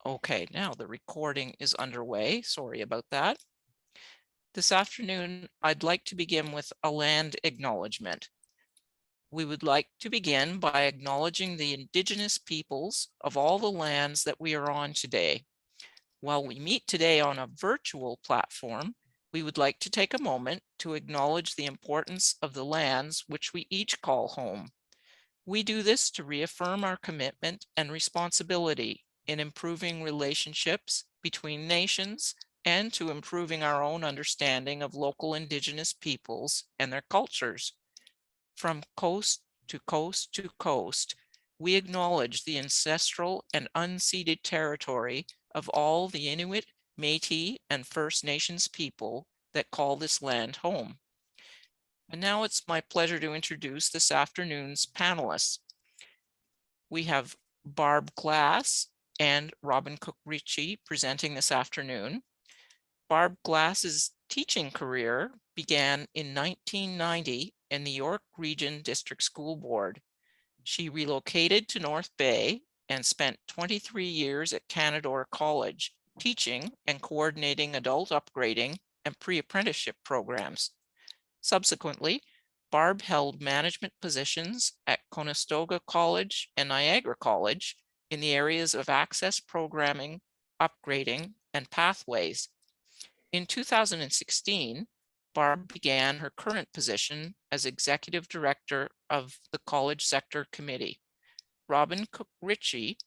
Okay, now the recording is underway. Sorry about that. This afternoon, I'd like to begin with a land acknowledgement. We would like to begin by acknowledging the Indigenous peoples of all the lands that we are on today. While we meet today on a virtual platform, we would like to take a moment to acknowledge the importance of the lands which we each call home. We do this to reaffirm our commitment and responsibility in improving relationships between nations and to improving our own understanding of local Indigenous peoples and their cultures. From coast to coast to coast, we acknowledge the ancestral and unceded territory of all the Inuit, Métis, and First Nations people that call this land home. And now it's my pleasure to introduce this afternoon's panelists. We have Barb Glass and Robin Cook-Ritchie presenting this afternoon. Barb Glass's teaching career began in 1990 in the York Region District School Board. She relocated to North Bay and spent 23 years at Canadore College, teaching and coordinating adult upgrading and pre-apprenticeship programs. Subsequently, Barb held management positions at Conestoga College and Niagara College in the areas of access programming, upgrading, and pathways. In 2016, Barb began her current position as Executive Director of the College Sector Committee. Robin Cook-Ritchie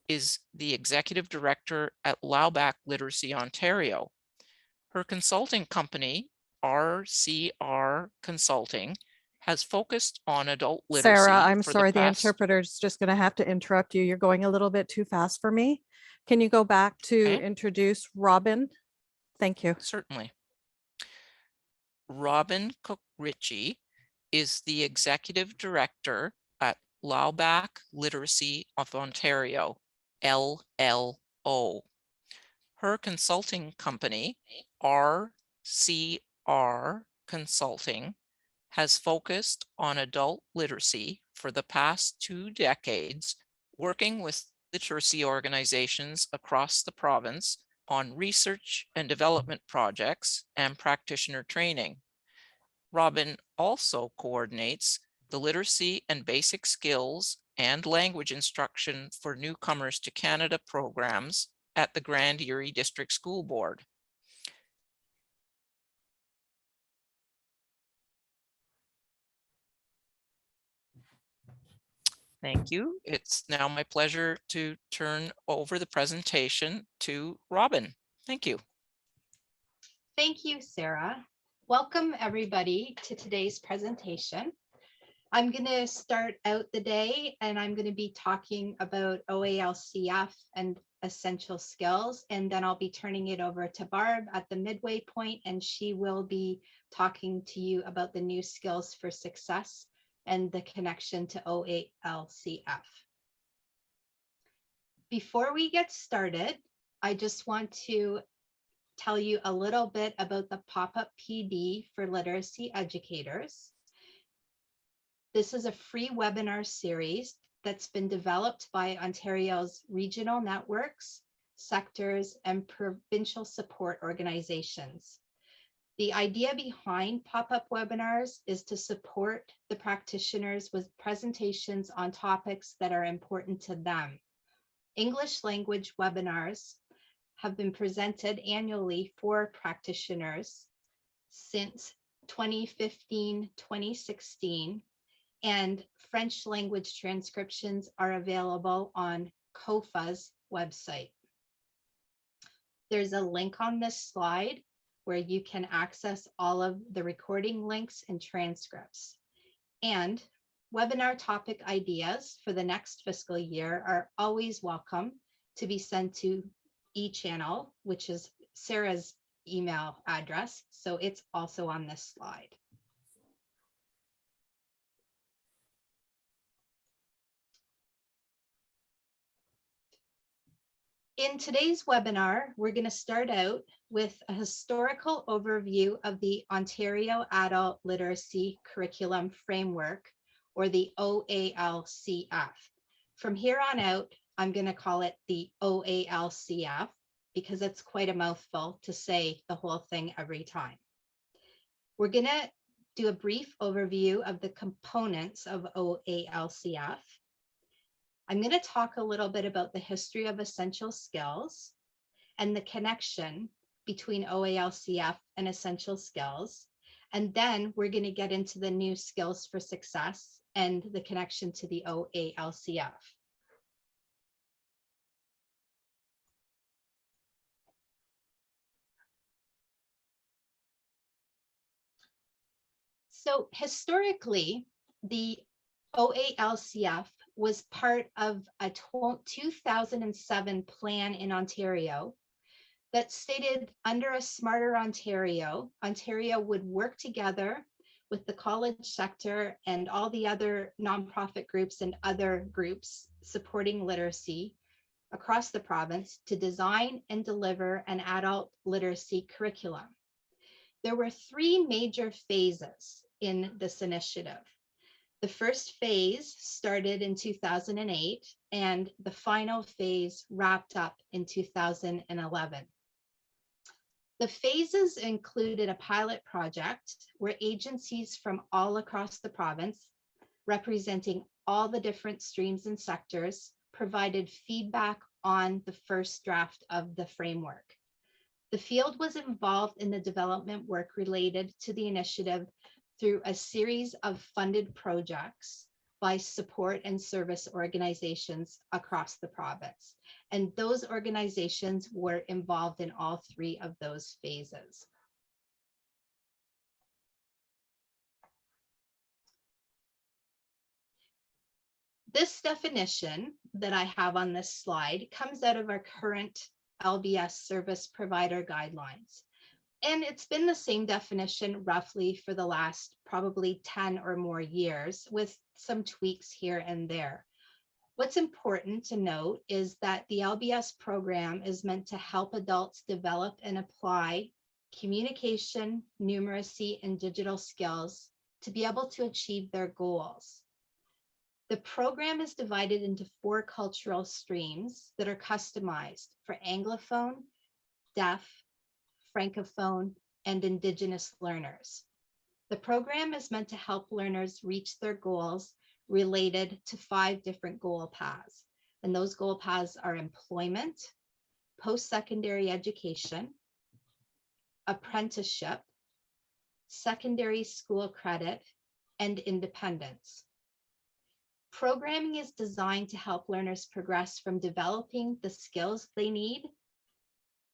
is the Executive Director at Laubach Literacy Ontario. Her consulting company, RCR Consulting, has focused on adult literacy. Sarah, I'm for sorry, the past... interpreter's just going to have to interrupt you. You're going a little bit too fast for me. Can you go back to introduce Robin? Thank you. Certainly. Robin Cook-Ritchie is the Executive Director at Laubach Literacy of Ontario, LLO. Her consulting company, RCR Consulting, has focused on adult literacy for the past 2 decades, working with literacy organizations across the province on research and development projects and practitioner training. Robin also coordinates the literacy and basic skills and language instruction for newcomers to Canada programs at the Grand Erie District School Board. Thank you. It's now my pleasure to turn over the presentation to Robin. Thank you. Thank you, Sarah. Welcome everybody to today's presentation. I'm going to start out the day and I'm going to be talking about OALCF and essential skills, and then I'll be turning it over to Barb at the midway point, and she will be talking to you about the new skills for success and the connection to OALCF. Before we get started, I just want to tell you a little bit about the pop-up PD for literacy educators. This is a free webinar series that's been developed by Ontario's regional networks, sectors, and provincial support organizations. The idea behind pop-up webinars is to support the practitioners with presentations on topics that are important to them. English language webinars have been presented annually for practitioners since 2015-2016, and French language transcriptions are available on COFA's website. There's a link on this slide where you can access all of the recording links and transcripts. And webinar topic ideas for the next fiscal year are always welcome to be sent to eChannel, which is Sarah's email address. So it's also on this slide. In today's webinar, we're going to start out with a historical overview of the Ontario Adult Literacy Curriculum Framework, or the OALCF. From here on out, I'm going to call it the OALCF because it's quite a mouthful to say the whole thing every time. We're going to do a brief overview of the components of OALCF. I'm going to talk a little bit about the history of essential skills and the connection between OALCF and essential skills. And then we're going to get into the new skills for success and the connection to the OALCF. So historically, the OALCF was part of a 2007 plan in Ontario that stated under a Smarter Ontario, Ontario would work together with the college sector and all the other nonprofit groups and other groups supporting literacy across the province to design and deliver an adult literacy curriculum. There were three major phases in this initiative. The first phase started in 2008, and the final phase wrapped up in 2011. The phases included a pilot project where agencies from all across the province, representing all the different streams and sectors, provided feedback on the first draft of the framework. The field was involved in the development work related to the initiative through a series of funded projects by support and service organizations across the province. And those organizations were involved in all three of those phases. This definition that I have on this slide comes out of our current LBS service provider guidelines. And it's been the same definition roughly for the last probably 10 or more years with some tweaks here and there. What's important to note is that the LBS program is meant to help adults develop and apply communication, numeracy, and digital skills to be able to achieve their goals. The program is divided into 4 cultural streams that are customized for Anglophone, deaf, Francophone, and Indigenous learners. The program is meant to help learners reach their goals related to 5 different goal paths. And those goal paths are employment, post-secondary education, apprenticeship, secondary school credit, and independence. Programming is designed to help learners progress from developing the skills they need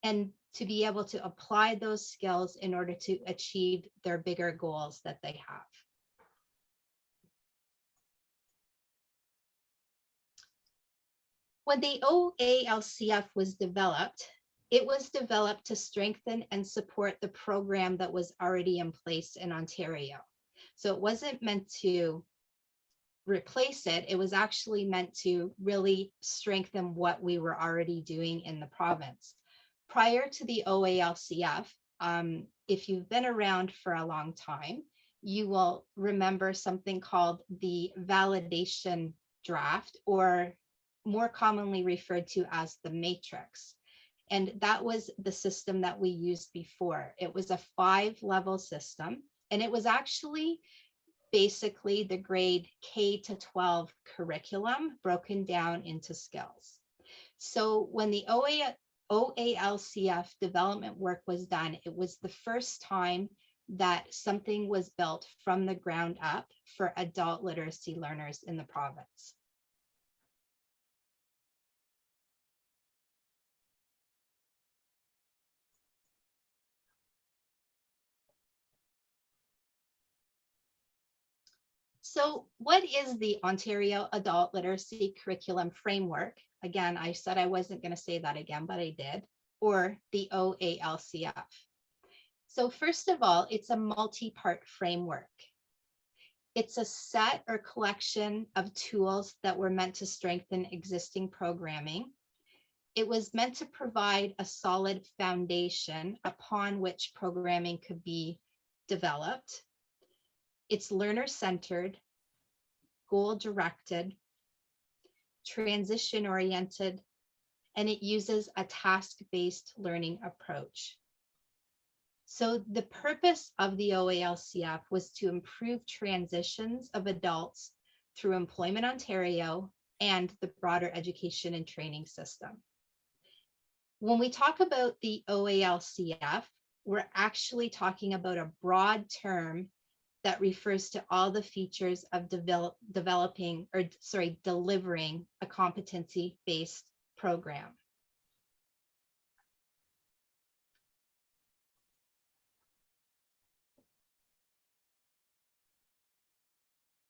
and to be able to apply those skills in order to achieve their bigger goals that they have. When the OALCF was developed, it was developed to strengthen and support the program that was already in place in Ontario. So it wasn't meant to replace it. It was actually meant to really strengthen what we were already doing in the province. Prior to the OALCF, if you've been around for a long time, you will remember something called the validation draft, or more commonly referred to as the matrix. And that was the system that we used before. It was a 5-level system, and it was actually basically the grade K to 12 curriculum broken down into skills. So when the OALCF development work was done, it was the first time that something was built from the ground up for adult literacy learners in the province. So what is the Ontario Adult Literacy Curriculum Framework? Again, I said I wasn't going to say that again, but I did, or the OALCF. So first of all, it's a multi-part framework. It's a set or collection of tools that were meant to strengthen existing programming. It was meant to provide a solid foundation upon which programming could be developed. It's learner-centered, goal-directed, transition-oriented, and it uses a task-based learning approach. So the purpose of the OALCF was to improve transitions of adults through Employment Ontario and the broader education and training system. When we talk about the OALCF, we're actually talking about a broad term that refers to all the features of delivering a competency-based program.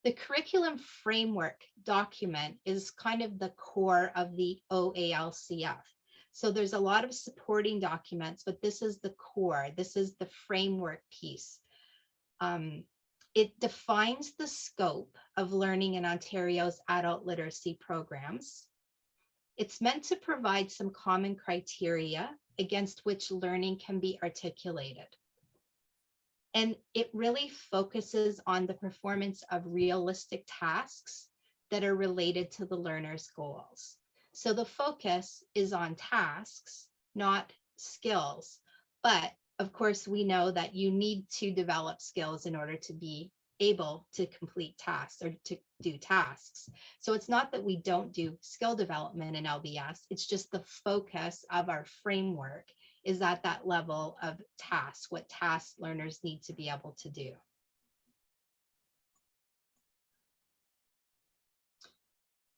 The curriculum framework document is kind of the core of the OALCF. So there's a lot of supporting documents, but this is the core. This is the framework piece. It defines the scope of learning in Ontario's adult literacy programs. It's meant to provide some common criteria against which learning can be articulated. And it really focuses on the performance of realistic tasks that are related to the learner's goals. So the focus is on tasks, not skills. But of course, we know that you need to develop skills in order to be able to complete tasks or to do tasks. So it's not that we don't do skill development in LBS, it's just the focus of our framework is at that level of tasks, what tasks learners need to be able to do.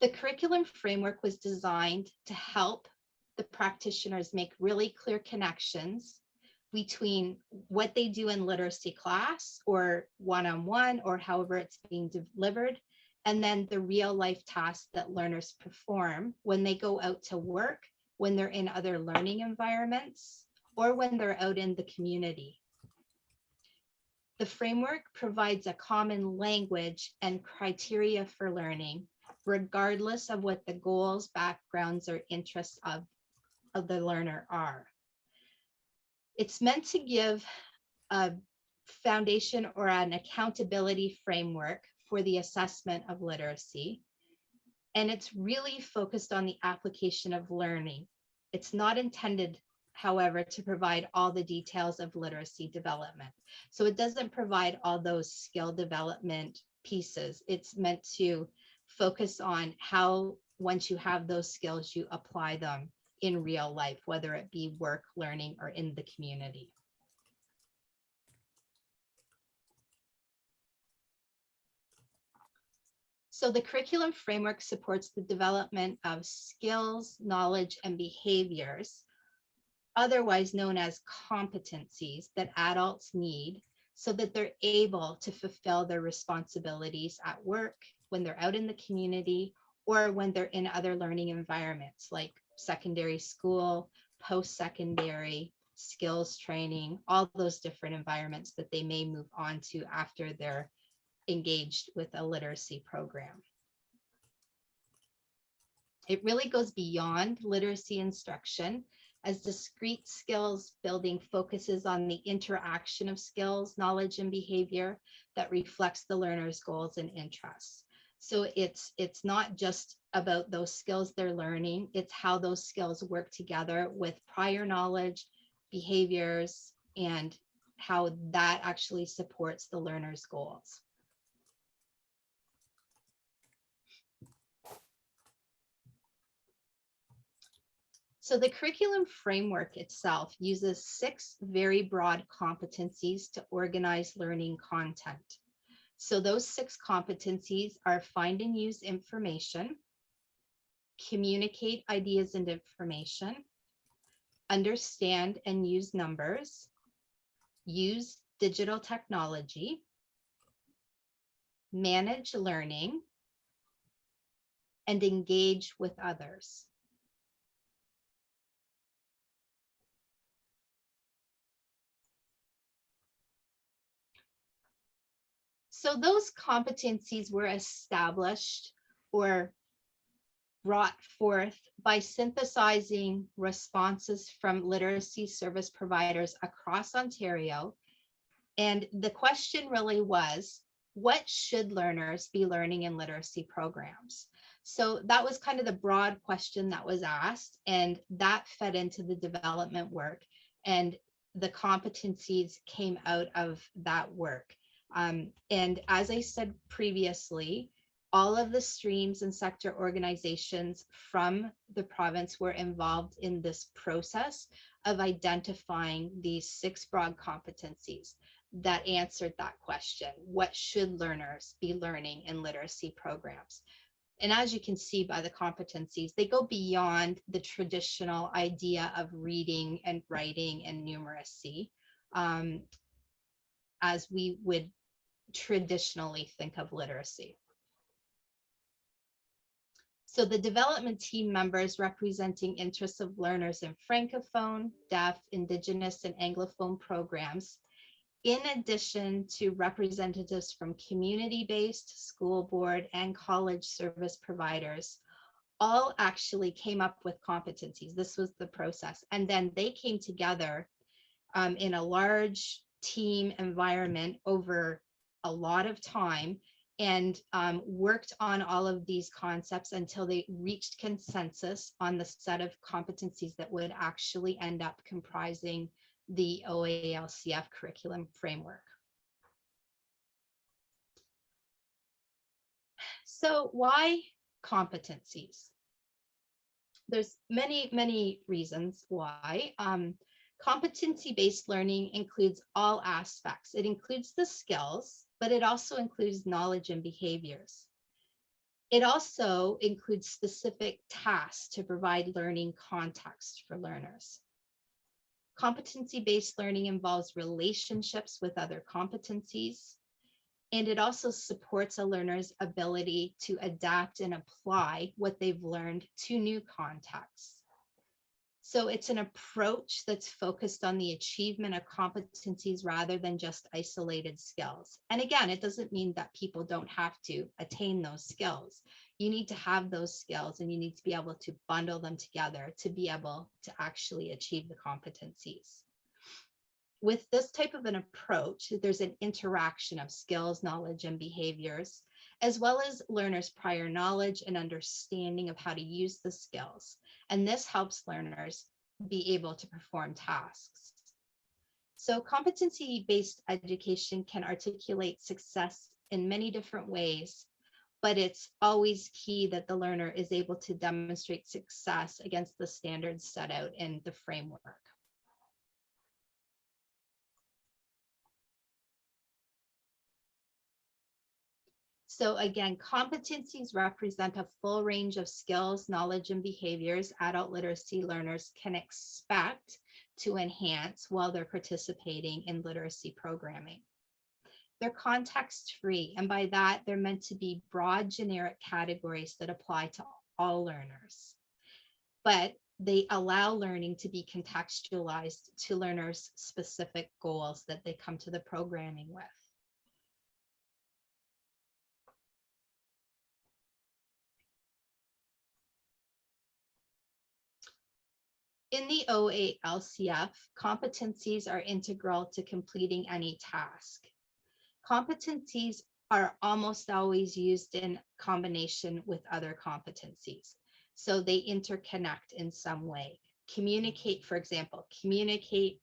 The curriculum framework was designed to help the practitioners make really clear connections between what they do in literacy class or one-on-one or however it's being delivered, and then the real life tasks that learners perform when they go out to work, when they're in other learning environments, or when they're out in the community. The framework provides a common language and criteria for learning, regardless of what the goals, backgrounds, or interests of the learner are. It's meant to give a foundation or an accountability framework for the assessment of literacy. And it's really focused on the application of learning. It's not intended, however, to provide all the details of literacy development. So it doesn't provide all those skill development pieces. It's meant to focus on how, once you have those skills, you apply them in real life, whether it be work, learning, or in the community. So the curriculum framework supports the development of skills, knowledge, and behaviors, otherwise known as competencies, that adults need so that they're able to fulfill their responsibilities at work, when they're out in the community, or when they're in other learning environments like secondary school, post-secondary, skills training, all those different environments that they may move on to after they're engaged with a literacy program. It really goes beyond literacy instruction, as discrete skills building focuses on the interaction of skills, knowledge, and behavior that reflects the learner's goals and interests. So it's not just about those skills they're learning, it's how those skills work together with prior knowledge, behaviors, and how that actually supports the learner's goals. So the curriculum framework itself uses 6 very broad competencies to organize learning content. So those 6 competencies are: find and use information, communicate ideas and information, understand and use numbers, use digital technology, manage learning, and engage with others. So those competencies were established or brought forth by synthesizing responses from literacy service providers across Ontario. And the question really was, what should learners be learning in literacy programs? So that was kind of the broad question that was asked, and that fed into the development work, and the competencies came out of that work. And as I said previously, all of the streams and sector organizations from the province were involved in this process of identifying these 6 broad competencies that answered that question. What should learners be learning in literacy programs? And as you can see by the competencies, they go beyond the traditional idea of reading and writing and numeracy, as we would traditionally think of literacy. So the development team members representing interests of learners in Francophone, Deaf, Indigenous, and Anglophone programs, in addition to representatives from community-based, school board, and college service providers, all actually came up with competencies. This was the process. And then they came together in a large team environment over a lot of time and worked on all of these concepts until they reached consensus on the set of competencies that would actually end up comprising the OALCF curriculum framework. So why competencies? There's many reasons why. Competency-based learning includes all aspects. It includes the skills, but it also includes knowledge and behaviors. It also includes specific tasks to provide learning context for learners. Competency-based learning involves relationships with other competencies, and it also supports a learner's ability to adapt and apply what they've learned to new contexts. So it's an approach that's focused on the achievement of competencies rather than just isolated skills. And again, it doesn't mean that people don't have to attain those skills. You need to have those skills and you need to be able to bundle them together to be able to actually achieve the competencies. With this type of an approach, there's an interaction of skills, knowledge, and behaviors, as well as learners' prior knowledge and understanding of how to use the skills. And this helps learners be able to perform tasks. So competency-based education can articulate success in many different ways, but it's always key that the learner is able to demonstrate success against the standards set out in the framework. So again, competencies represent a full range of skills, knowledge, and behaviors adult literacy learners can expect to enhance while they're participating in literacy programming. They're context-free, and by that, they're meant to be broad, generic categories that apply to all learners. But they allow learning to be contextualized to learners' specific goals that they come to the programming with. In the OALCF, competencies are integral to completing any task. Competencies are almost always used in combination with other competencies. So they interconnect in some way. Communicate, for example, communicate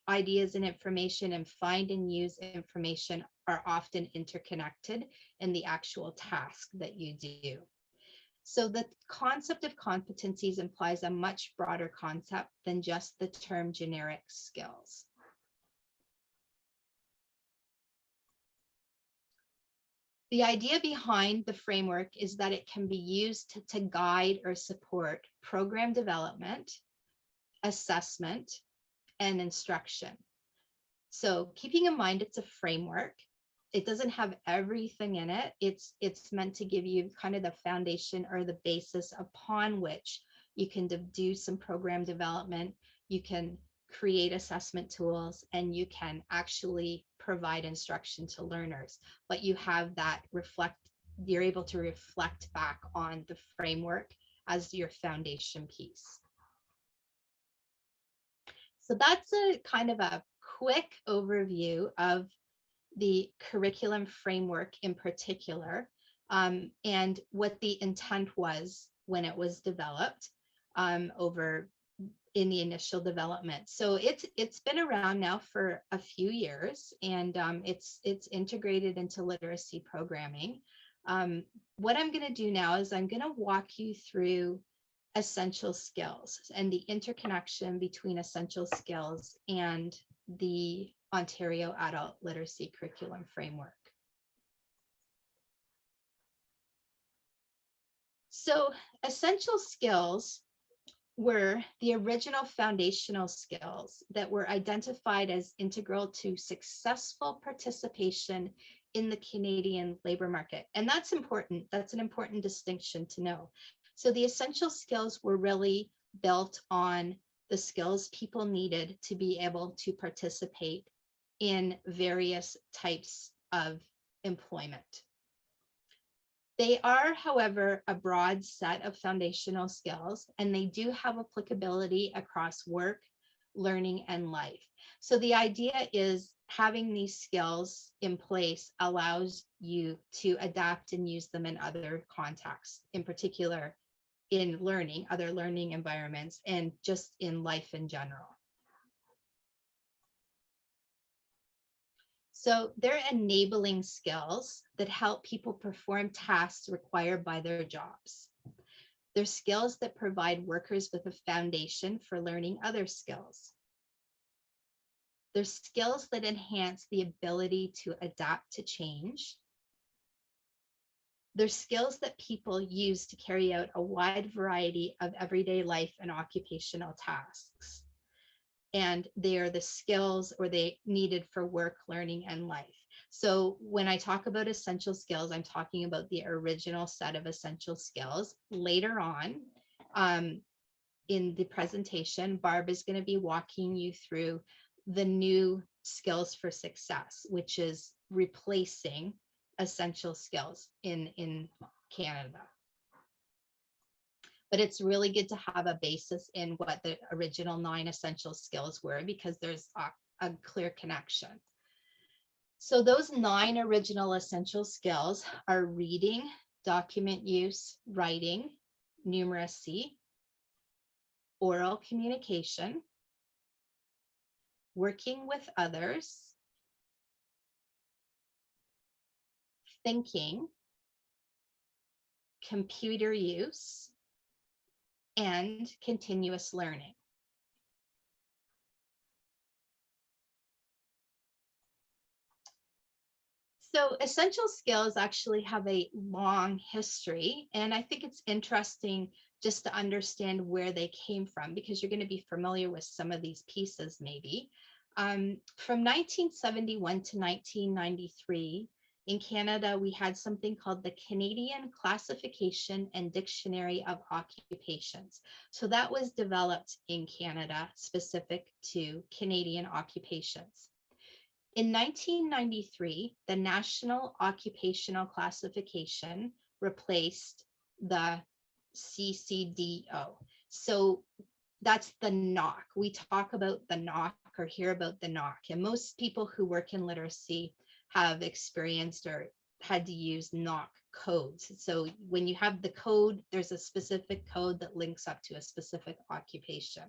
ideas and information and find and use information are often interconnected in the actual task that you do. So the concept of competencies implies a much broader concept than just the term generic skills. The idea behind the framework is that it can be used to guide or support program development, assessment, and instruction. So keeping in mind it's a framework, it doesn't have everything in it. It's meant to give you kind of the foundation or the basis upon which you can do some program development, you can create assessment tools, and you can actually provide instruction to learners. But you have that you're able to reflect back on the framework as your foundation piece. So that's a kind of a quick overview of the curriculum framework in particular. and what the intent was when it was developed over in the initial development. So it's been around now for a few years, and it's integrated into literacy programming. What I'm going to do now is I'm going to walk you through essential skills and the interconnection between essential skills and the Ontario Adult Literacy Curriculum Framework. So essential skills were the original foundational skills that were identified as integral to successful participation in the Canadian labor market. And that's important. That's an important distinction to know. So the essential skills were really built on the skills people needed to be able to participate in various types of employment. They are, however, a broad set of foundational skills, and they do have applicability across work, learning, and life. So the idea is having these skills in place allows you to adapt and use them in other contexts, in particular in learning, other learning environments, and just in life in general. So they're enabling skills that help people perform tasks required by their jobs. They're skills that provide workers with a foundation for learning other skills. They're skills that enhance the ability to adapt to change. They're skills that people use to carry out a wide variety of everyday life and occupational tasks. And they are the skills or they needed for work, learning, and life. So when I talk about essential skills, I'm talking about the original set of essential skills. Later on in the presentation, Barb is going to be walking you through the new skills for success, which is replacing essential skills in Canada. But it's really good to have a basis in what the original 9 essential skills were, because there's a clear connection. So those 9 original essential skills are reading, document use, writing, numeracy, oral communication, working with others, thinking, computer use, and continuous learning. So essential skills actually have a long history, and I think it's interesting just to understand where they came from, because you're going to be familiar with some of these pieces maybe. From 1971 to 1993, in Canada, we had something called the Canadian Classification and Dictionary of Occupations. So that was developed in Canada specific to Canadian occupations. In 1993, the National Occupational Classification replaced the CCDO. So that's the NOC. We talk about the NOC or hear about the NOC, and most people who work in literacy have experienced or had to use NOC codes. So when you have the code, there's a specific code that links up to a specific occupation.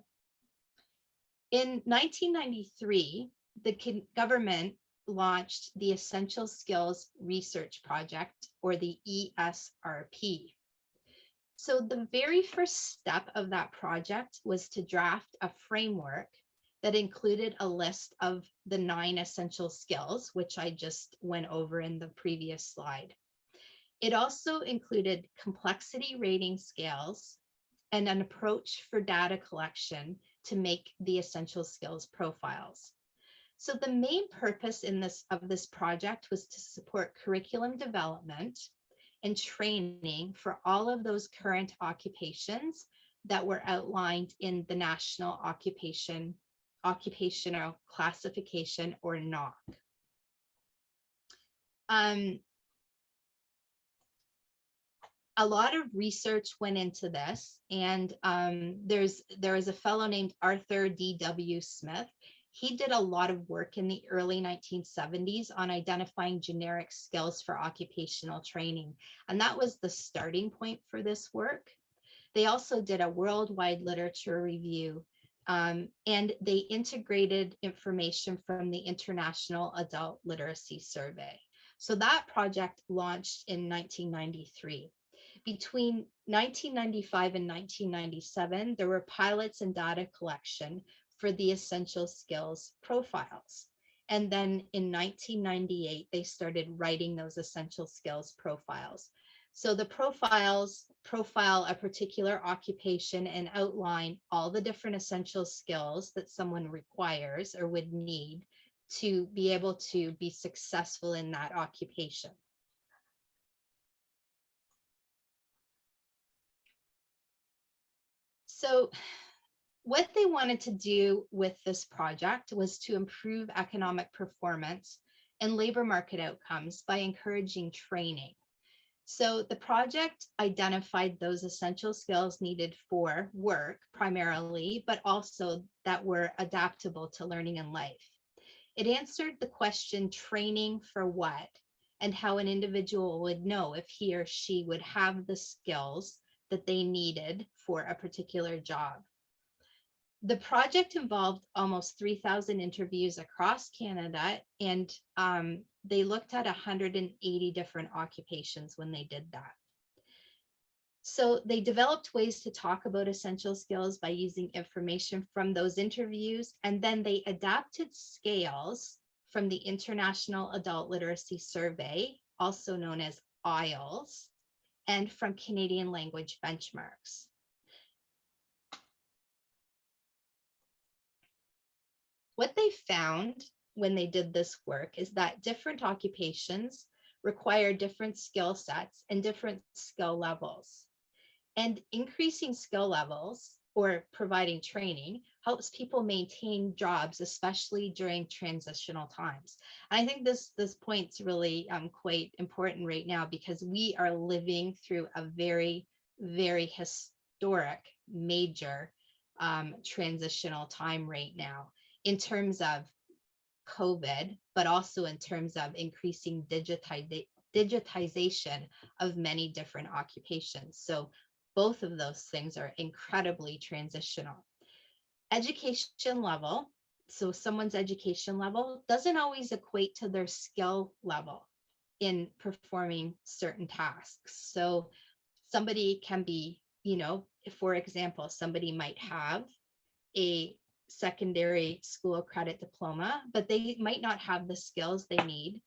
In 1993, the government launched the Essential Skills Research Project, or the ESRP. So the very first step of that project was to draft a framework that included a list of the 9 essential skills, which I just went over in the previous slide. It also included complexity rating scales and an approach for data collection to make the essential skills profiles. So the main purpose of this project was to support curriculum development and training for all of those current occupations that were outlined in the National Occupational Classification, or NOC. A lot of research went into this, and there is a fellow named Arthur D.W. Smith, He did a lot of work in the early 1970s on identifying generic skills for occupational training. And that was the starting point for this work. They also did a worldwide literature review, and they integrated information from the International Adult Literacy Survey. So that project launched in 1993. Between 1995 and 1997, there were pilots and data collection for the essential skills profiles. And then in 1998, they started writing those essential skills profiles. So the profiles profile a particular occupation and outline all the different essential skills that someone requires or would need to be able to be successful in that occupation. So what they wanted to do with this project was to improve economic performance and labor market outcomes by encouraging training. So the project identified those essential skills needed for work primarily, but also that were adaptable to learning in life. It answered the question, training for what, and how an individual would know if he or she would have the skills that they needed for a particular job. The project involved almost 3,000 interviews across Canada, and they looked at 180 different occupations when they did that. So they developed ways to talk about essential skills by using information from those interviews, and then they adapted scales from the International Adult Literacy Survey, also known as IELTS, and from Canadian language benchmarks. What they found when they did this work is that different occupations require different skill sets and different skill levels. And increasing skill levels or providing training helps people maintain jobs, especially during transitional times. And I think this point's really quite important right now, because we are living through a very, very historic, major transitional time right now in terms of COVID, but also in terms of increasing digitization of many different occupations. So both of those things are incredibly transitional. Education level, so someone's education level doesn't always equate to their skill level in performing certain tasks. So somebody can be, for example, somebody might have a secondary school credit diploma, but they might not have the skills they need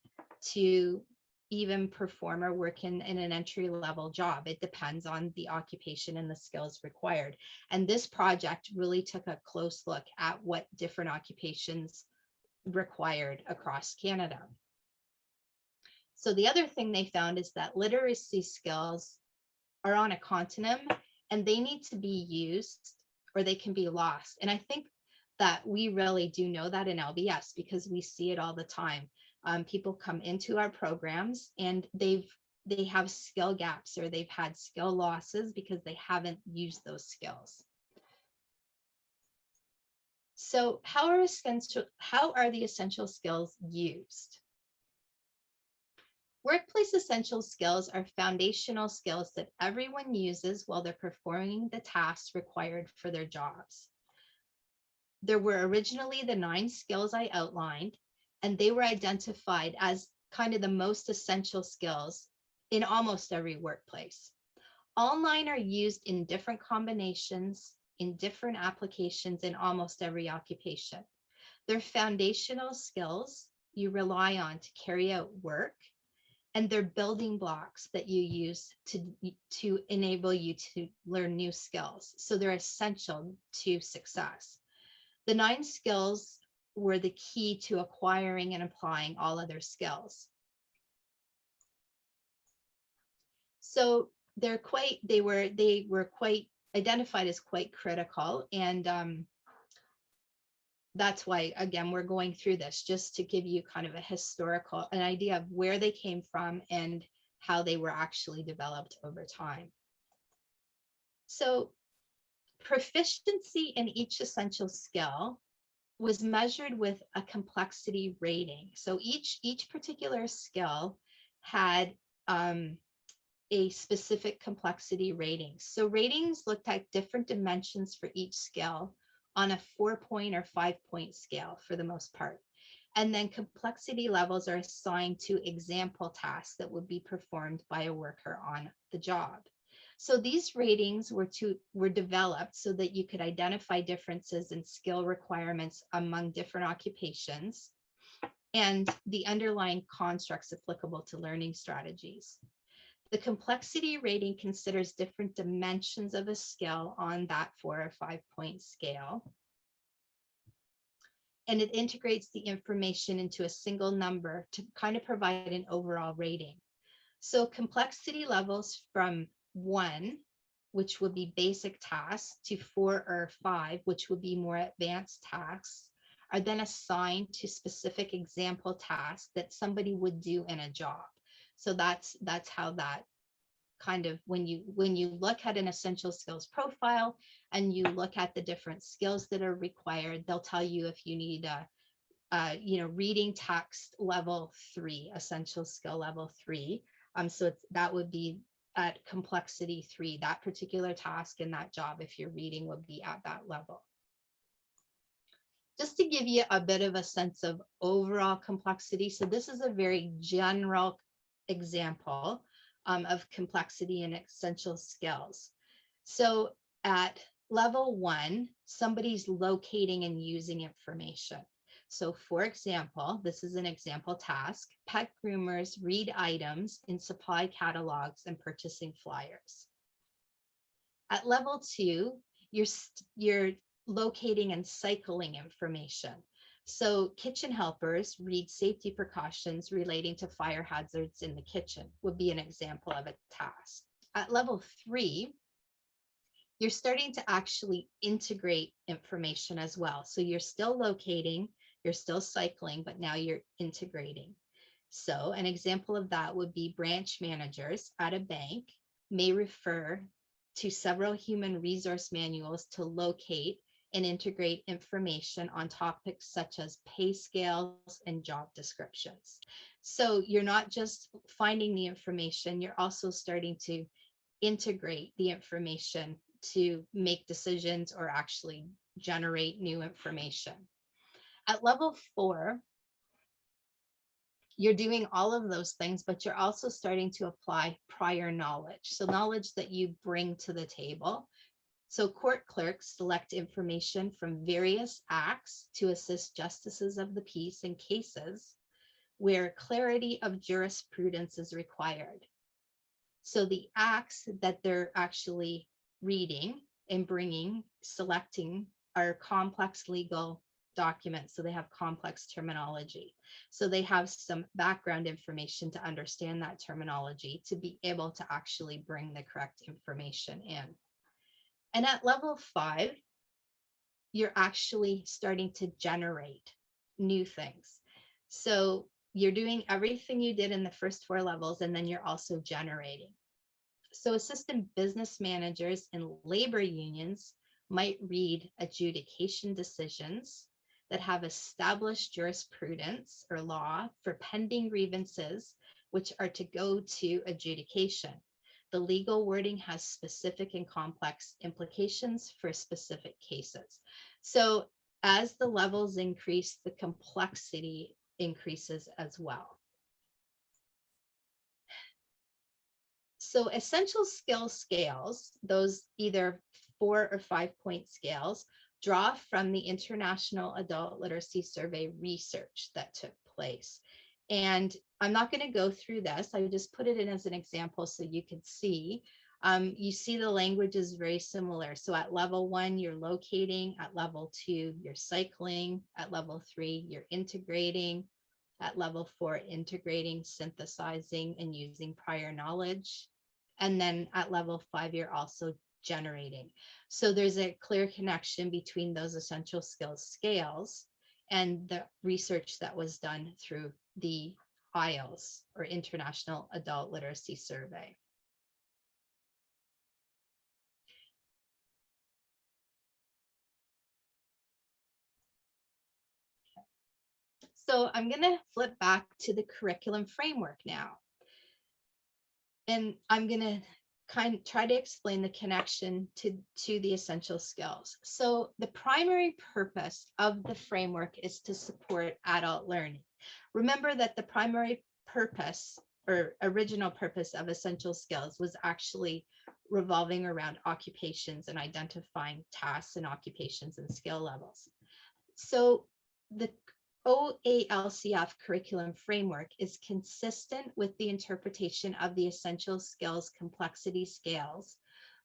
to even perform or work in an entry-level job. It depends on the occupation and the skills required. And this project really took a close look at what different occupations required across Canada. So the other thing they found is that literacy skills are on a continuum, and they need to be used or they can be lost. And I think that we really do know that in LBS, because we see it all the time. People come into our programs and they have skill gaps, or they've had skill losses because they haven't used those skills. So how are the essential skills used? Workplace essential skills are foundational skills that everyone uses while they're performing the tasks required for their jobs. There were originally the 9 skills I outlined, and they were identified as kind of the most essential skills in almost every workplace. All 9 are used in different combinations, in different applications in almost every occupation. They're foundational skills you rely on to carry out work, and they're building blocks that you use to enable you to learn new skills. So they're essential to success. The 9 skills were the key to acquiring and applying all other skills. So they were quite identified as quite critical, and that's why, again, we're going through this just to give you kind of an idea of where they came from and how they were actually developed over time. So proficiency in each essential skill was measured with a complexity rating. So each particular skill had a specific complexity rating. So ratings looked at different dimensions for each skill on a 4-point or 5-point scale for the most part. And then complexity levels are assigned to example tasks that would be performed by a worker on the job. So these ratings were developed so that you could identify differences in skill requirements among different occupations and the underlying constructs applicable to learning strategies. The complexity rating considers different dimensions of a skill on that 4 or 5-point scale. And it integrates the information into a single number to kind of provide an overall rating. So complexity levels from 1, which would be basic tasks, to 4 or 5, which would be more advanced tasks, are then assigned to specific example tasks that somebody would do in a job. So that's how that kind of, when you look at an essential skills profile and you look at the different skills that are required, they'll tell you if you need reading text level 3, essential skill level 3. So that would be at complexity 3, that particular task in that job, if you're reading, would be at that level. Just to give you a bit of a sense of overall complexity. So this is a very general example of complexity and essential skills. So at level 1, somebody's locating and using information. So for example, this is an example task: pet groomers read items in supply catalogs and purchasing flyers. At level 2, you're locating and cycling information. So kitchen helpers read safety precautions relating to fire hazards in the kitchen would be an example of a task. At level 3, you're starting to actually integrate information as well. So you're still locating, you're still cycling, but now you're integrating. So an example of that would be branch managers at a bank may refer to several human resource manuals to locate and integrate information on topics such as pay scales and job descriptions. So you're not just finding the information, you're also starting to integrate the information to make decisions or actually generate new information. At level 4, you're doing all of those things, but you're also starting to apply prior knowledge. So knowledge that you bring to the table. So court clerks select information from various acts to assist justices of the peace in cases where clarity of jurisprudence is required. So the acts that they're actually reading and selecting are complex legal documents. So they have complex terminology. So they have some background information to understand that terminology to be able to actually bring the correct information in. And at level 5, you're actually starting to generate new things. So you're doing everything you did in the first 4 levels, and then you're also generating. So assistant business managers and labor unions might read adjudication decisions that have established jurisprudence or law for pending grievances, which are to go to adjudication. The legal wording has specific and complex implications for specific cases. So as the levels increase, the complexity increases as well. So essential skill scales, those either 4 or 5-point scales, draw from the International Adult Literacy Survey research that took place. And I'm not going to go through this. I just put it in as an example so you could see. You see the language is very similar. So at level 1, you're locating. At level 2, you're cycling. At level 3, you're integrating. At level 4, integrating, synthesizing, and using prior knowledge. And then at level 5, you're also generating. So there's a clear connection between those essential skills scales and the research that was done through the IALS, or International Adult Literacy Survey. So I'm going to flip back to the curriculum framework now. And I'm going to try to explain the connection to the essential skills. So the primary purpose of the framework is to support adult learning. Remember that the primary purpose or original purpose of essential skills was actually revolving around occupations and identifying tasks and occupations and skill levels. So the OALCF curriculum framework is consistent with the interpretation of the essential skills complexity scales,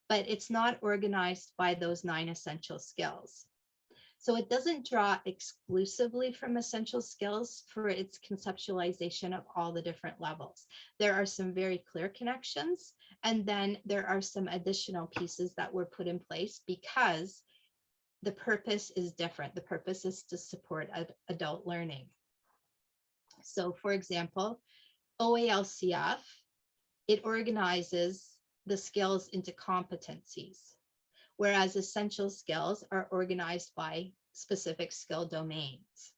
but it's not organized by those 9 essential skills. So it doesn't draw exclusively from essential skills for its conceptualization of all the different levels. There are some very clear connections, and then there are some additional pieces that were put in place because the purpose is different. The purpose is to support adult learning. So for example, OALCF, it organizes the skills into competencies, whereas essential skills are organized by specific skill domains.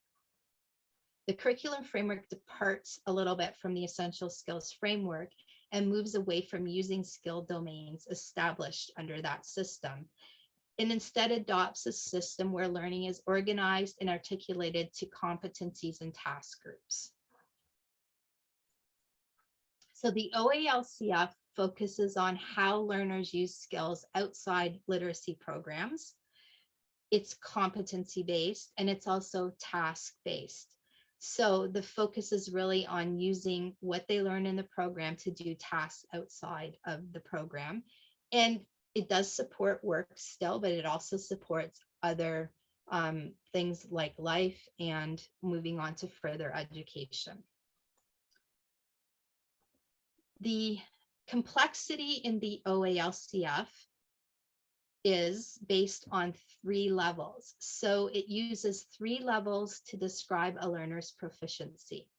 The curriculum framework departs a little bit from the essential skills framework and moves away from using skill domains established under that system, and instead adopts a system where learning is organized and articulated to competencies and task groups. So the OALCF focuses on how learners use skills outside literacy programs. It's competency-based and it's also task-based. So the focus is really on using what they learn in the program to do tasks outside of the program. And it does support work still, but it also supports other things like life and moving on to further education. The complexity in the OALCF is based on 3 levels. So it uses 3 levels to describe a learner's proficiency.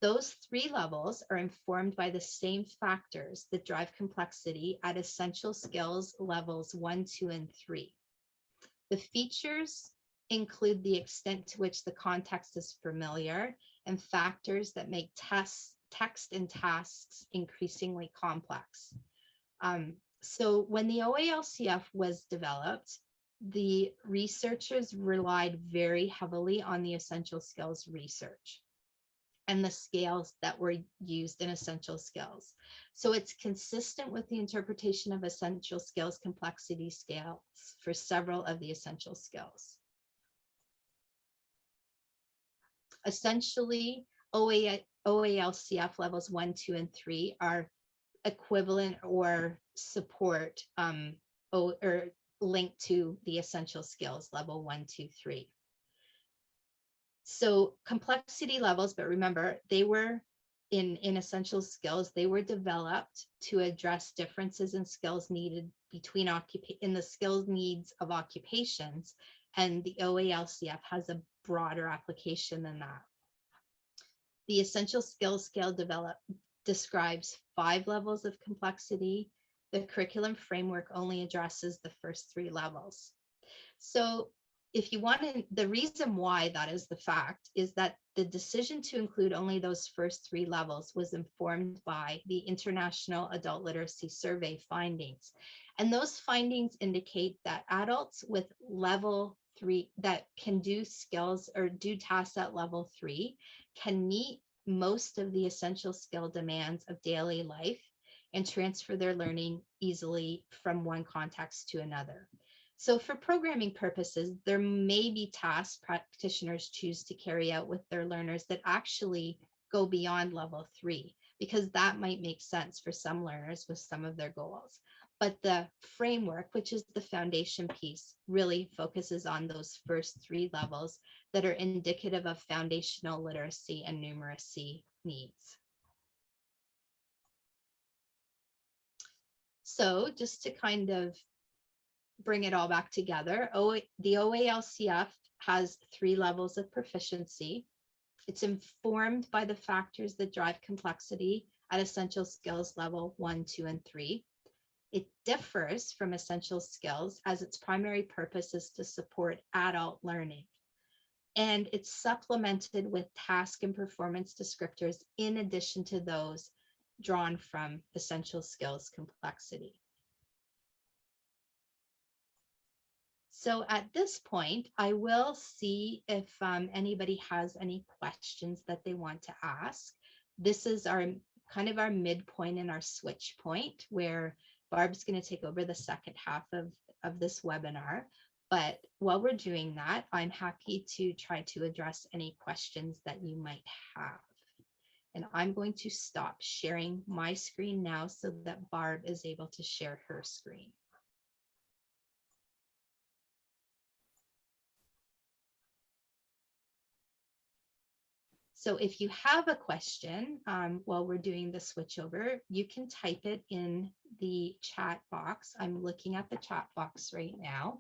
Those 3 levels are informed by the same factors that drive complexity at essential skills levels 1, 2, and 3. The features include the extent to which the context is familiar and factors that make text and tasks increasingly complex. So when the OALCF was developed, the researchers relied very heavily on the essential skills research and the scales that were used in essential skills. So it's consistent with the interpretation of essential skills complexity scales for several of the essential skills. Essentially, OALCF levels 1, 2, and 3 are equivalent or support or linked to the essential skills level 1, 2, 3. So complexity levels, but remember, they were in essential skills, they were developed to address differences in skills needed between in the skills needs of occupations, and the OALCF has a broader application than that. The essential skills scale describes 5 levels of complexity. The curriculum framework only addresses the first 3 levels. So if you want to, the reason why that is the fact is that the decision to include only those first 3 levels was informed by the International Adult Literacy Survey findings. And those findings indicate that adults with level 3 that can do skills or do tasks at level 3 can meet most of the essential skill demands of daily life and transfer their learning easily from one context to another. So for programming purposes, there may be tasks practitioners choose to carry out with their learners that actually go beyond level 3, because that might make sense for some learners with some of their goals. But the framework, which is the foundation piece, really focuses on those first 3 levels that are indicative of foundational literacy and numeracy needs. So just to kind of bring it all back together, the OALCF has 3 levels of proficiency. It's informed by the factors that drive complexity at essential skills level 1, 2, and 3. It differs from essential skills as its primary purpose is to support adult learning. and it's supplemented with task and performance descriptors in addition to those drawn from essential skills complexity. So at this point, I will see if anybody has any questions that they want to ask. This is our kind of our midpoint and our switch point where Barb's going to take over the second half of this webinar. But while we're doing that, I'm happy to try to address any questions that you might have. And I'm going to stop sharing my screen now so that Barb is able to share her screen. So if you have a question while we're doing the switchover, you can type it in the chat box. I'm looking at the chat box right now,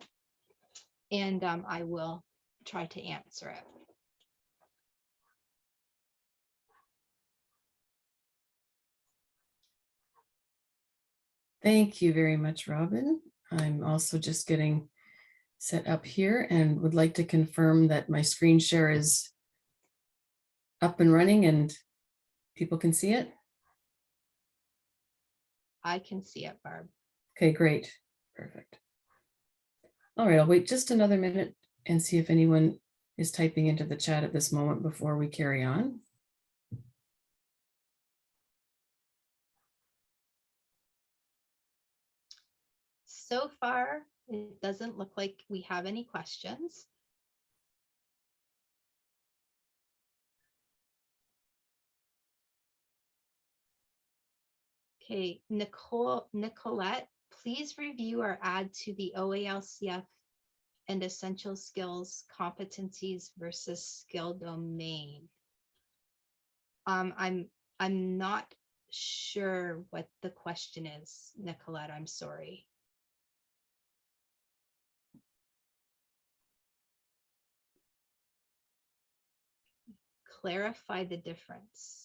and I will try to answer it. Thank you very much, Robin. I'm also just getting set up here and would like to confirm that my screen share is up and running and people can see it. I can see it, Barb. Okay, great. Perfect. All right, I'll wait just another minute and see if anyone is typing into the chat at this moment before we carry on. So far, it doesn't look like we have any questions. Okay, Nicolette, please review our add to the OALCF and essential skills competencies versus skill domain. I'm not sure what the question is, Nicolette. I'm sorry. Clarify the difference.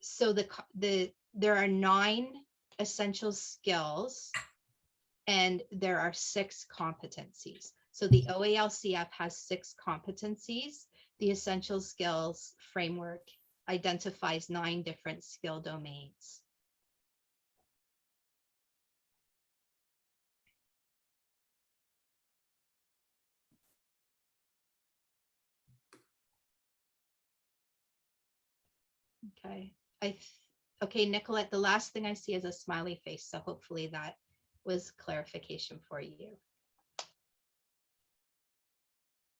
So there are 9 essential skills and there are 6 competencies. So the OALCF has 6 competencies. The essential skills framework identifies 9 different skill domains. Okay. Okay, Nicolette, the last thing I see is a smiley face. So hopefully that was clarification for you.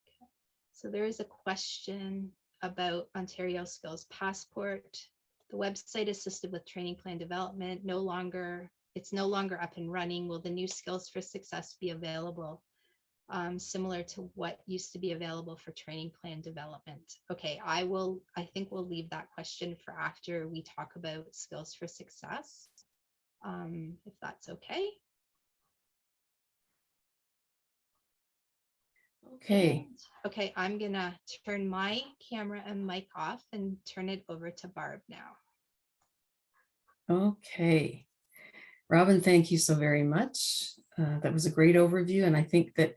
Okay. So there is a question about Ontario Skills Passport. The website assisted with training plan development. It's no longer up and running. Will the new Skills for Success be available? Similar to what used to be available for training plan development. Okay, I think we'll leave that question for after we talk about Skills for Success, if that's okay. Okay. Okay, I'm gonna turn my camera and mic off and turn it over to Barb now. Okay. Robin, thank you so very much. That was a great overview. And I think that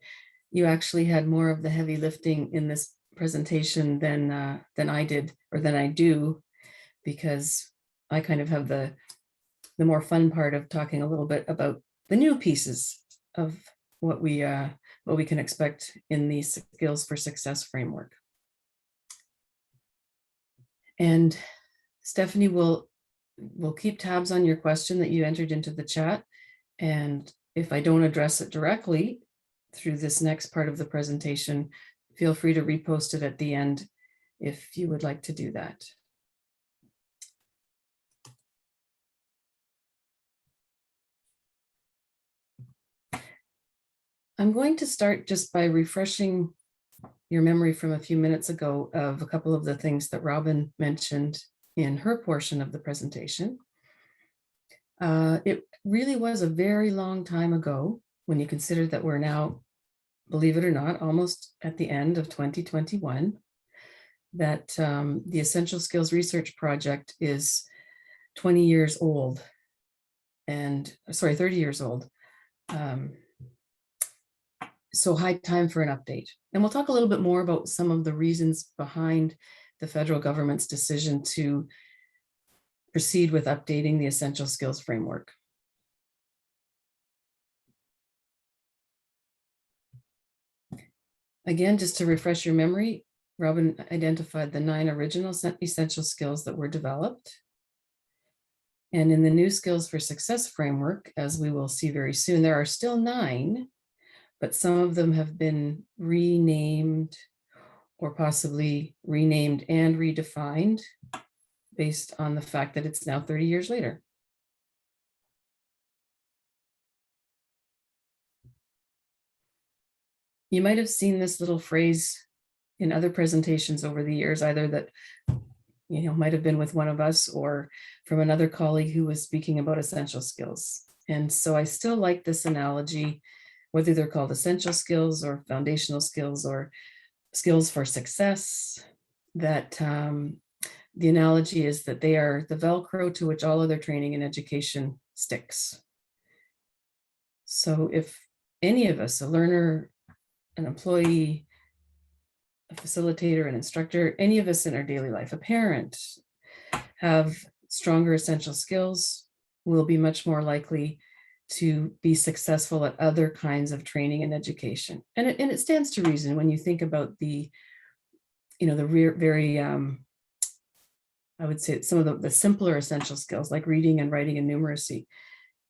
you actually had more of the heavy lifting in this presentation than I did, or than I do, because I kind of have the more fun part of talking a little bit about the new pieces of what we can expect in the Skills for Success framework. And Stephanie will keep tabs on your question that you entered into the chat. And if I don't address it directly through this next part of the presentation, feel free to repost it at the end if you would like to do that. I'm going to start just by refreshing your memory from a few minutes ago of a couple of the things that Robin mentioned in her portion of the presentation. It really was a very long time ago when you consider that we're now, believe it or not, almost at the end of 2021, that the Essential Skills Research Project is 20 years old, and sorry, 30 years old. So high time for an update. And we'll talk a little bit more about some of the reasons behind the federal government's decision to proceed with updating the essential skills framework. Again, just to refresh your memory, Robin identified the 9 original essential skills that were developed. And in the new Skills for Success framework, as we will see very soon, there are still 9, but some of them have been renamed or possibly renamed and redefined based on the fact that it's now 30 years later. You might have seen this little phrase in other presentations over the years, either that might have been with one of us or from another colleague who was speaking about essential skills. And so I still like this analogy, whether they're called essential skills or foundational skills or skills for success, that the analogy is that they are the Velcro to which all other training and education sticks. So if any of us, a learner, an employee, a facilitator, an instructor, any of us in our daily life, a parent, have stronger essential skills, we'll be much more likely to be successful at other kinds of training and education. And it stands to reason when you think about the, very, I would say some of the simpler essential skills like reading and writing and numeracy.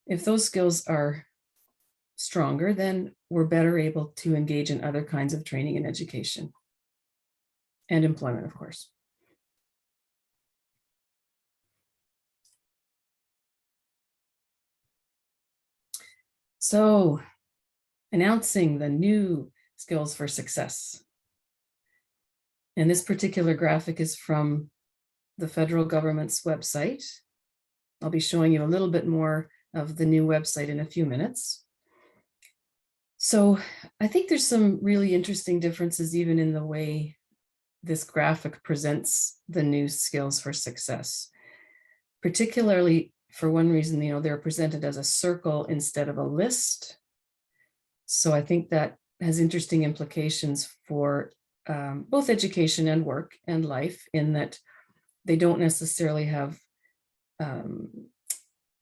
If those skills are stronger, then we're better able to engage in other kinds of training and education and employment, of course. So, announcing the new Skills for Success. And this particular graphic is from the federal government's website. I'll be showing you a little bit more of the new website in a few minutes. So I think there's some really interesting differences even in the way this graphic presents the new Skills for Success, particularly for one reason, they're presented as a circle instead of a list. So I think that has interesting implications for both education and work and life, in that they don't necessarily have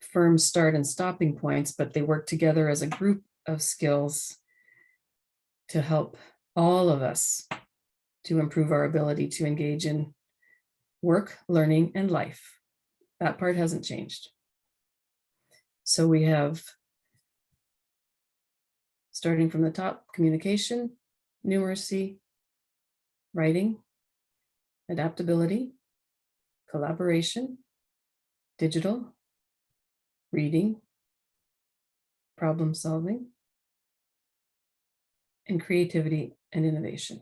firm start and stopping points, but they work together as a group of skills to help all of us to improve our ability to engage in work, learning, and life. That part hasn't changed. So we have, starting from the top, communication, numeracy, writing, adaptability, collaboration, digital, reading, problem solving, and creativity and innovation.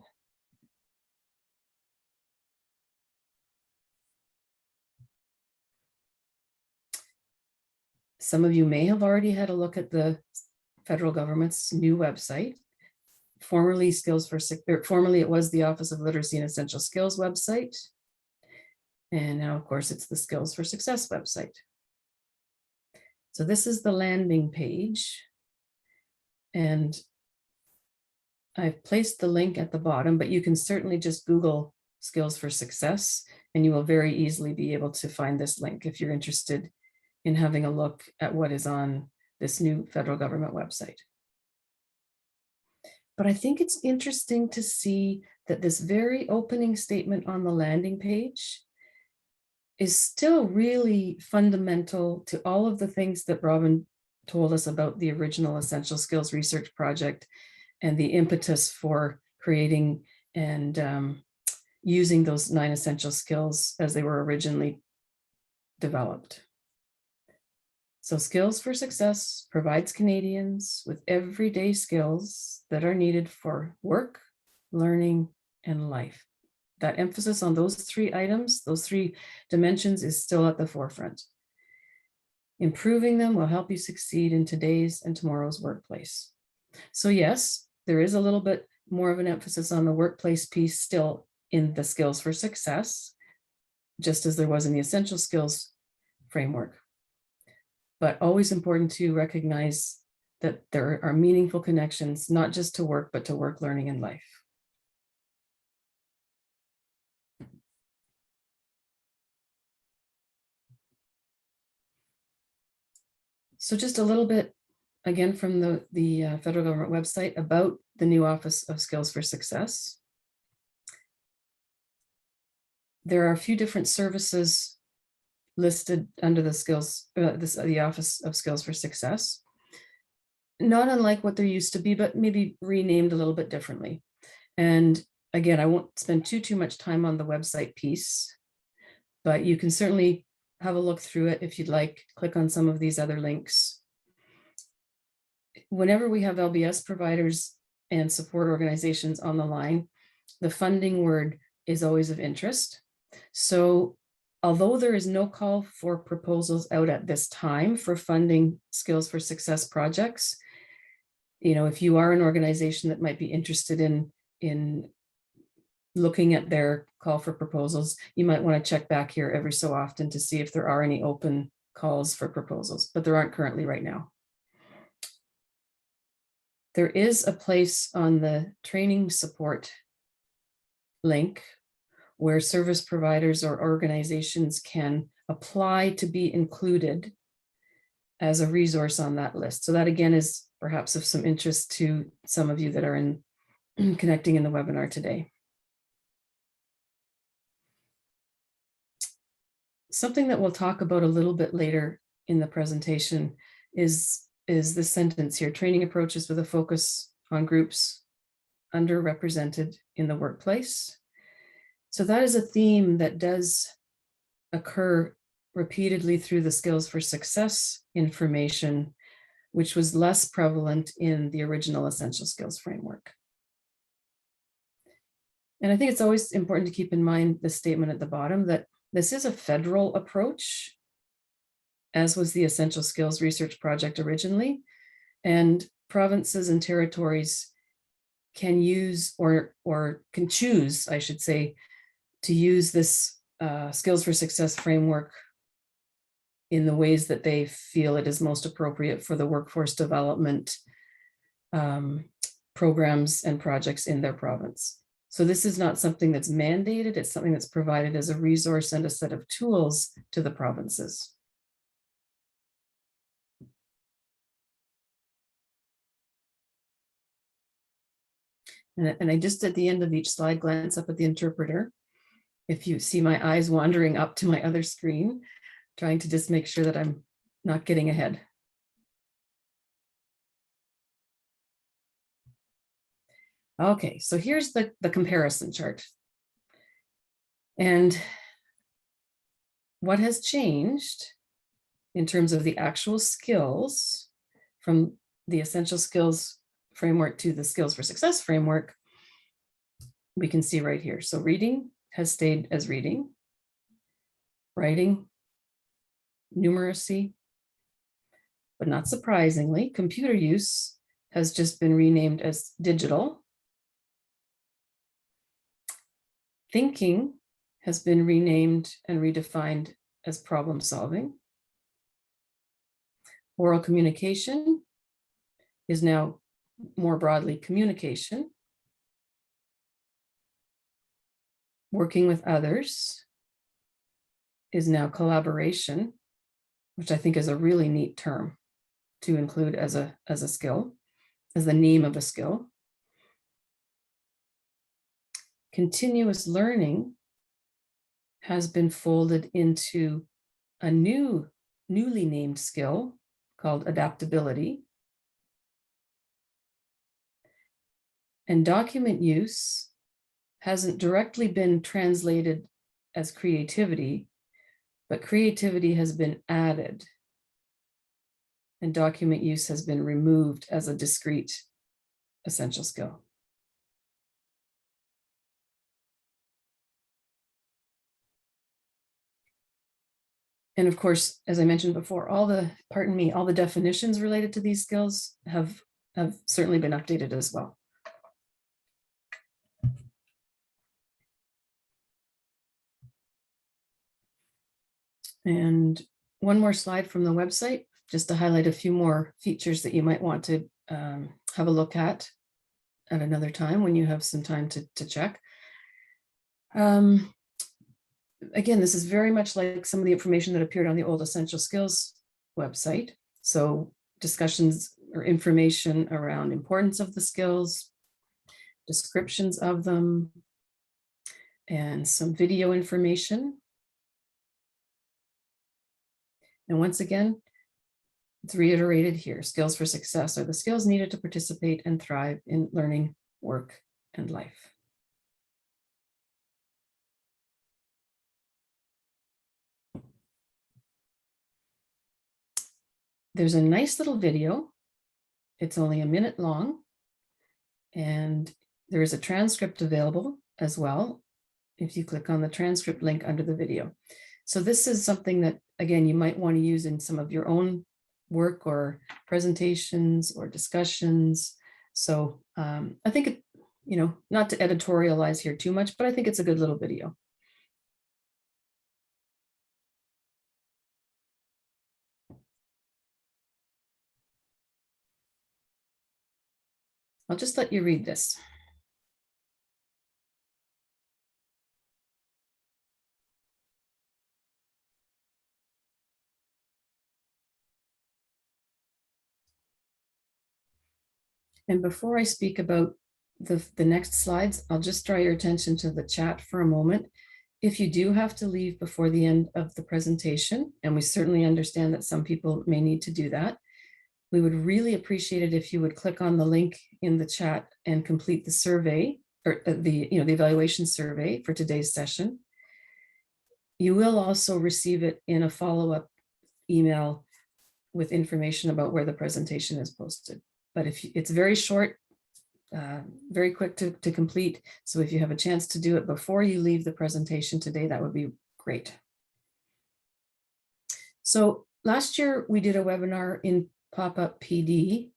Some of you may have already had a look at the federal government's new website. Formerly it was the Office of Literacy and Essential Skills website. And now, of course, it's the Skills for Success website. So this is the landing page. And I've placed the link at the bottom, but you can certainly just Google Skills for Success, and you will very easily be able to find this link if you're interested in having a look at what is on this new federal government website. But I think it's interesting to see that this very opening statement on the landing page is still really fundamental to all of the things that Robin told us about the original Essential Skills Research Project and the impetus for creating and using those 9 essential skills as they were originally developed. So Skills for Success provides Canadians with everyday skills that are needed for work, learning, and life. That emphasis on those 3 items, those 3 dimensions, is still at the forefront. Improving them will help you succeed in today's and tomorrow's workplace. So yes, there is a little bit more of an emphasis on the workplace piece still in the Skills for Success, just as there was in the Essential Skills framework. But always important to recognize that there are meaningful connections, not just to work, but to work, learning, and life. So just a little bit, again, from the federal government website about the new Office of Skills for Success. There are a few different services listed under the skills, the Office of Skills for Success. Not unlike what there used to be, but maybe renamed a little bit differently. And again, I won't spend too much time on the website piece, but you can certainly have a look through it if you'd like, click on some of these other links. Whenever we have LBS providers and support organizations on the line, the funding word is always of interest. So although there is no call for proposals out at this time for funding Skills for Success projects, you know, if you are an organization that might be interested in looking at their call for proposals, you might want to check back here every so often to see if there are any open calls for proposals, but there aren't currently right now. There is a place on the training support link where service providers or organizations can apply to be included as a resource on that list. So that again is perhaps of some interest to some of you that are in connecting in the webinar today. Something that we'll talk about a little bit later in the presentation is this sentence here: training approaches with a focus on groups underrepresented in the workplace. So that is a theme that does occur repeatedly through the Skills for Success information, which was less prevalent in the original Essential Skills framework. And I think it's always important to keep in mind the statement at the bottom that this is a federal approach, as was the Essential Skills Research Project originally, and provinces and territories can use or can choose, I should say, to use this Skills for Success framework in the ways that they feel it is most appropriate for the workforce development programs and projects in their province. So this is not something that's mandated, it's something that's provided as a resource and a set of tools to the provinces. And I just at the end of each slide glance up at the interpreter. If you see my eyes wandering up to my other screen, trying to just make sure that I'm not getting ahead. Okay, so here's the comparison chart. And what has changed in terms of the actual skills from the Essential Skills framework to the Skills for Success framework, we can see right here. So reading has stayed as reading, writing, numeracy, but not surprisingly, computer use has just been renamed as digital. Thinking has been renamed and redefined as problem solving. Oral communication is now more broadly communication. Working with others is now collaboration, which I think is a really neat term to include as a skill, as the name of a skill. Continuous learning has been folded into a newly named skill called adaptability. And document use hasn't directly been translated as creativity, but creativity has been added. And document use has been removed as a discrete essential skill. And of course, as I mentioned before, all the definitions related to these skills have certainly been updated as well. And one more slide from the website. just to highlight a few more features that you might want to have a look at another time when you have some time to check. Again, this is very much like some of the information that appeared on the old Essential Skills website. So discussions or information around importance of the skills, descriptions of them, and some video information. And once again, it's reiterated here, skills for success are the skills needed to participate and thrive in learning, work, and life. There's a nice little video. It's only a minute long, and there is a transcript available as well if you click on the transcript link under the video. So this is something that, again, you might want to use in some of your own work or presentations or discussions. So I think it, not to editorialize here too much, but I think it's a good little video. I'll just let you read this. And before I speak about the next slides, I'll just draw your attention to the chat for a moment. If you do have to leave before the end of the presentation, and we certainly understand that some people may need to do that, we would really appreciate it if you would click on the link in the chat and complete the survey, or the evaluation survey for today's session. You will also receive it in a follow-up email with information about where the presentation is posted. But if it's very short, very quick to complete. So if you have a chance to do it before you leave the presentation today, that would be great. So last year we did a webinar in Pop-Up PD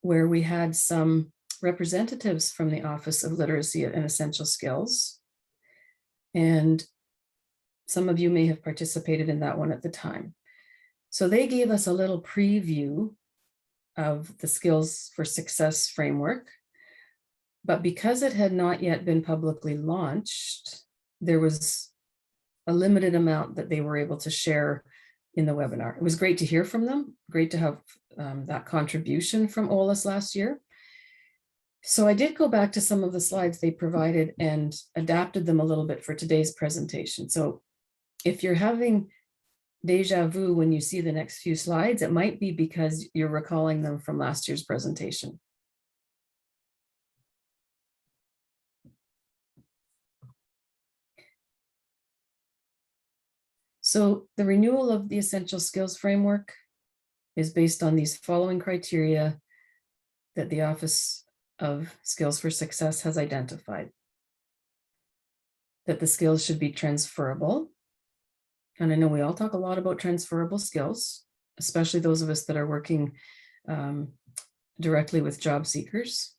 where we had some representatives from the Office of Literacy and Essential Skills. And some of you may have participated in that one at the time. So they gave us a little preview of the Skills for Success framework, but because it had not yet been publicly launched, there was a limited amount that they were able to share in the webinar. It was great to hear from them, great to have that contribution from OLS last year. So I did go back to some of the slides they provided and adapted them a little bit for today's presentation. So if you're having deja vu when you see the next few slides, it might be because you're recalling them from last year's presentation. So the renewal of the Essential Skills Framework is based on these following criteria that the Office of Skills for Success has identified. That the skills should be transferable. And I know we all talk a lot about transferable skills, especially those of us that are working directly with job seekers.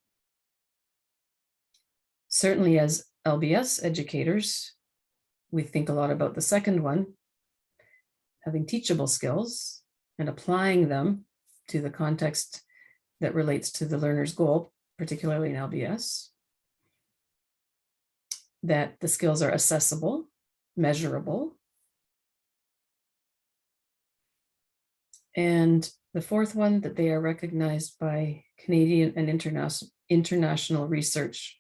Certainly as LBS educators, we think a lot about the second one, having teachable skills and applying them to the context that relates to the learner's goal, particularly in LBS. That the skills are accessible, measurable. And the fourth one, that they are recognized by Canadian and international research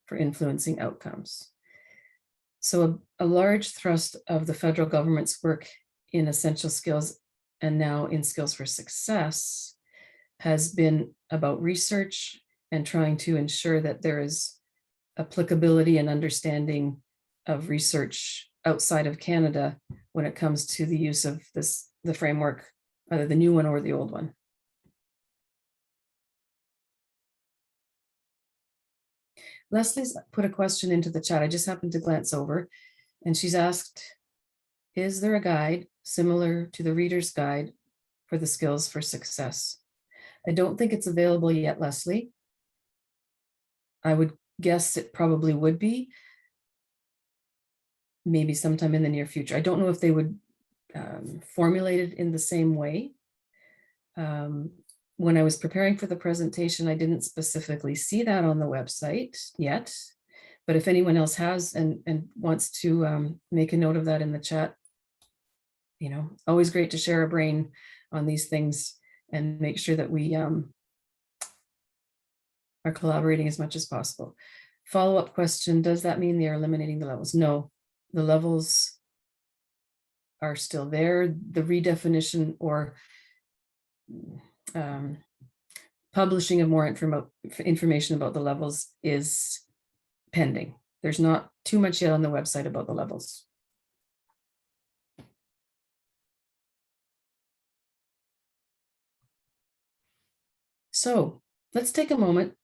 for influencing outcomes. So a large thrust of the federal government's work in essential skills and now in Skills for Success has been about research and trying to ensure that there is applicability and understanding of research outside of Canada when it comes to the use of the framework, either the new one or the old one. Leslie's put a question into the chat. I just happened to glance over, and she's asked, is there a guide similar to the Reader's Guide for the Skills for Success? I don't think it's available yet, Leslie. I would guess it probably would be, maybe sometime in the near future. I don't know if they would formulated in the same way. When I was preparing for the presentation, I didn't specifically see that on the website yet, but if anyone else has and wants to make a note of that in the chat, you know, always great to share a brain on these things and make sure that we are collaborating as much as possible. Follow-up question, does that mean they are eliminating the levels? No, the levels are still there. The redefinition or publishing of more information about the levels is pending. There's not too much yet on the website about the levels. So let's take a moment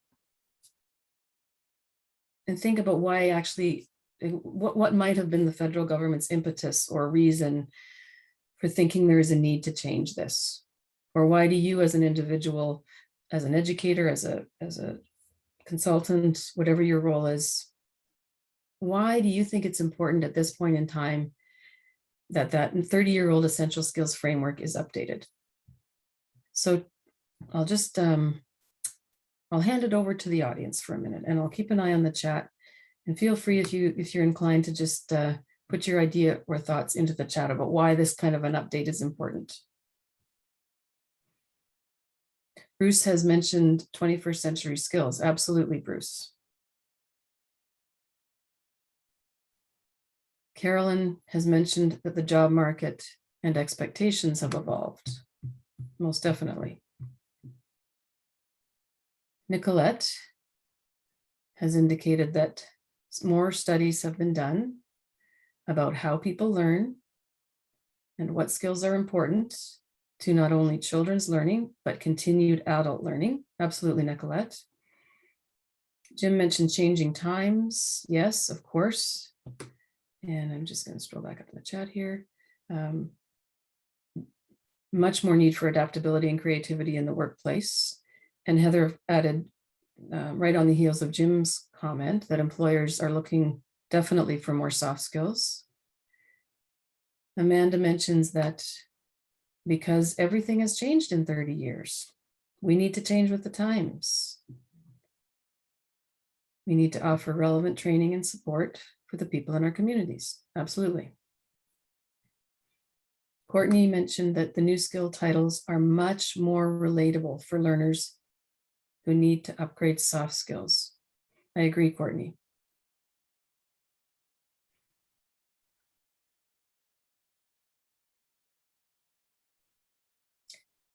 and think about why actually, what might have been the federal government's impetus or reason for thinking there is a need to change this? Or why do you as an individual, as an educator, as a consultant, whatever your role is, why do you think it's important at this point in time that 30-year-old essential skills framework is updated? So I'll just, I'll hand it over to the audience for a minute and I'll keep an eye on the chat, and feel free if you're inclined to just put your idea or thoughts into the chat about why this kind of an update is important. Bruce has mentioned 21st century skills. Absolutely, Bruce. Carolyn has mentioned that the job market and expectations have evolved. Most definitely. Nicolette has indicated that more studies have been done about how people learn and what skills are important to not only children's learning, but continued adult learning. Absolutely, Nicolette. Jim mentioned changing times. Yes, of course. And I'm just going to scroll back up to the chat here. Much more need for adaptability and creativity in the workplace. And Heather added, right on the heels of Jim's comment, that employers are looking definitely for more soft skills. Amanda mentions that because everything has changed in 30 years, we need to change with the times. We need to offer relevant training and support for the people in our communities. Absolutely. Courtney mentioned that the new skill titles are much more relatable for learners who need to upgrade soft skills. I agree, Courtney.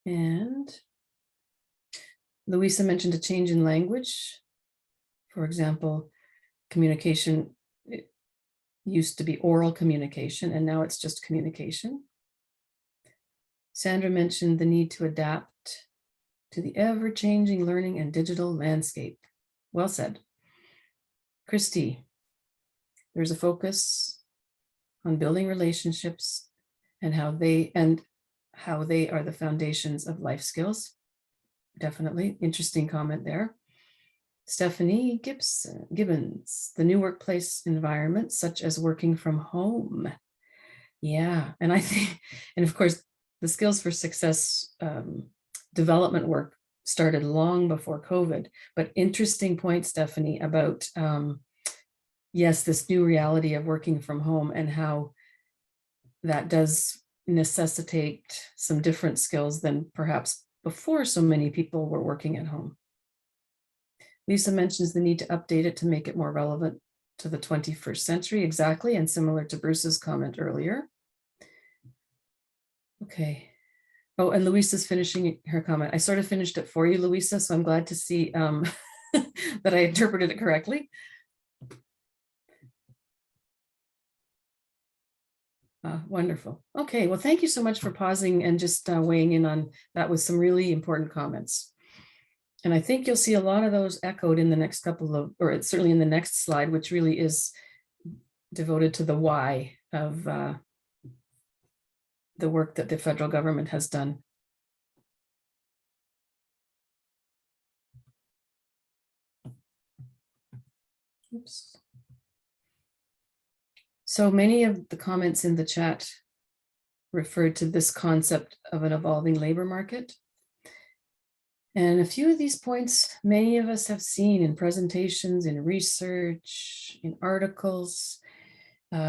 And Louisa mentioned a change in language. For example, communication, it used to be oral communication, and now it's just communication. Sandra mentioned the need to adapt to the ever-changing learning and digital landscape. Well said. Christy, there's a focus on building relationships and how they are the foundations of life skills. Definitely, interesting comment there. Stephanie Gibbons, the new workplace environment, such as working from home. Yeah, and I think, and of course, the skills for success development work started long before COVID, but interesting point, Stephanie, about, yes, this new reality of working from home and how that does necessitate some different skills than perhaps before so many people were working at home. Lisa mentions the need to update it to make it more relevant to the 21st century. Exactly, and similar to Bruce's comment earlier. Okay. Oh, and Louisa's finishing her comment. I sort of finished it for you, Louisa, so I'm glad to see that I interpreted it correctly. Wonderful. Okay, well, thank you so much for pausing and just weighing in on that with some really important comments. And I think you'll see a lot of those echoed in the next couple of, or certainly in the next slide, which really is devoted to the why of the work that the federal government has done. Oops. So many of the comments in the chat referred to this concept of an evolving labor market. And a few of these points, many of us have seen in presentations, in research, in articles. We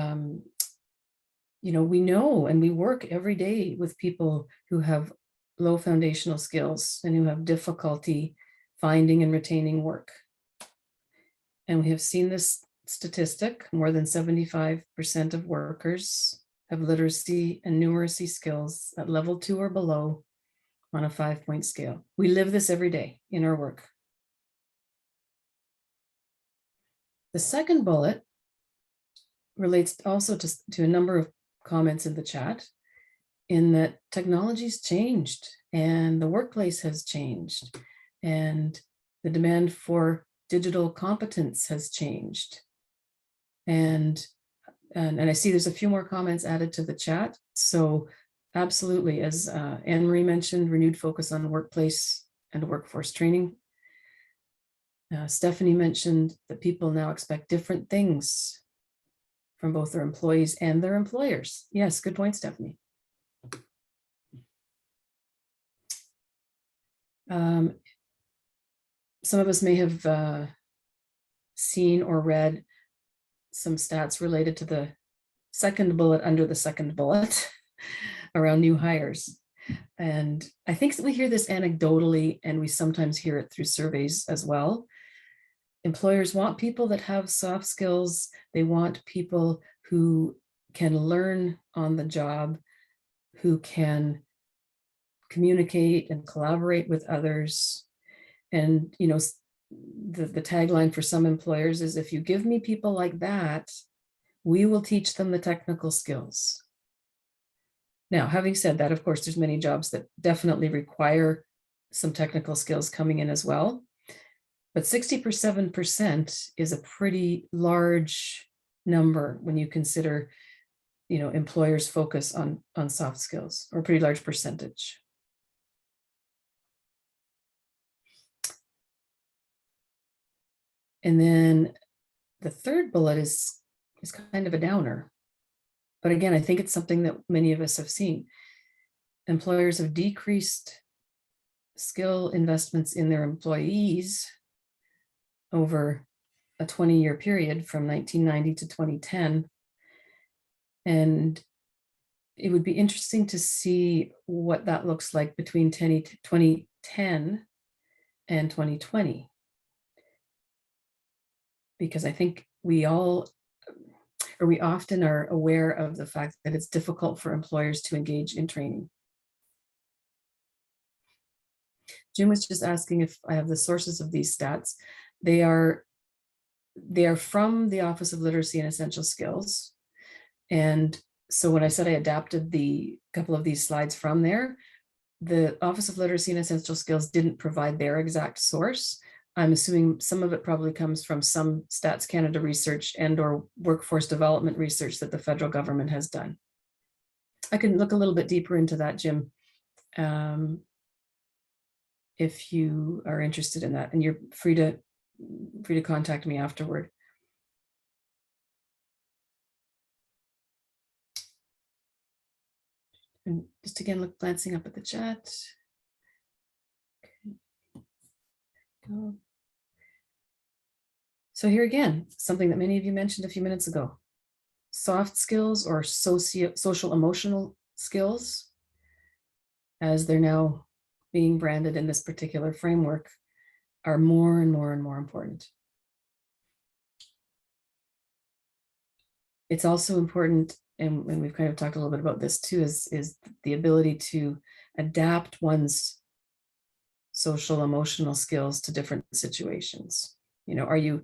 know and we work every day with people who have low foundational skills and who have difficulty finding and retaining work. And we have seen this statistic, more than 75% of workers have literacy and numeracy skills at level 2 or below on a 5-point scale. We live this every day in our work. The second bullet relates also to a number of comments in the chat, in that technology's changed and the workplace has changed and the demand for digital competence has changed. And I see there's a few more comments added to the chat. So absolutely, as Anne-Marie mentioned, renewed focus on workplace and workforce training. Stephanie mentioned that people now expect different things from both their employees and their employers. Yes, good point, Stephanie. Some of us may have seen or read some stats related to the second bullet under the second bullet around new hires. And I think that we hear this anecdotally, and we sometimes hear it through surveys as well. Employers want people that have soft skills. They want people who can learn on the job, who can communicate and collaborate with others. And, the tagline for some employers is, if you give me people like that, we will teach them the technical skills. Now, having said that, of course, there's many jobs that definitely require some technical skills coming in as well. But 67% is a pretty large number when you consider, employers' focus on soft skills, or a pretty large percentage. And then the third bullet is kind of a downer. But again, I think it's something that many of us have seen. Employers have decreased skill investments in their employees over a 20-year period from 1990 to 2010. And it would be interesting to see what that looks like between 2010 and 2020. Because I think we often are aware of the fact that it's difficult for employers to engage in training. Jim was just asking if I have the sources of these stats. They are from the Office of Literacy and Essential Skills. And so when I said I adapted the couple of these slides from there, the Office of Literacy and Essential Skills didn't provide their exact source. I'm assuming some of it probably comes from some Stats Canada research and or workforce development research that the federal government has done. I can look a little bit deeper into that, Jim, if you are interested in that, and you're free to contact me afterward. And just again, glancing up at the chat. Okay. So here again, something that many of you mentioned a few minutes ago. Soft skills, or social emotional skills, as they're now being branded in this particular framework, are more and more and more important. It's also important, and we've kind of talked a little bit about this too, is the ability to adapt one's social emotional skills to different situations. Are you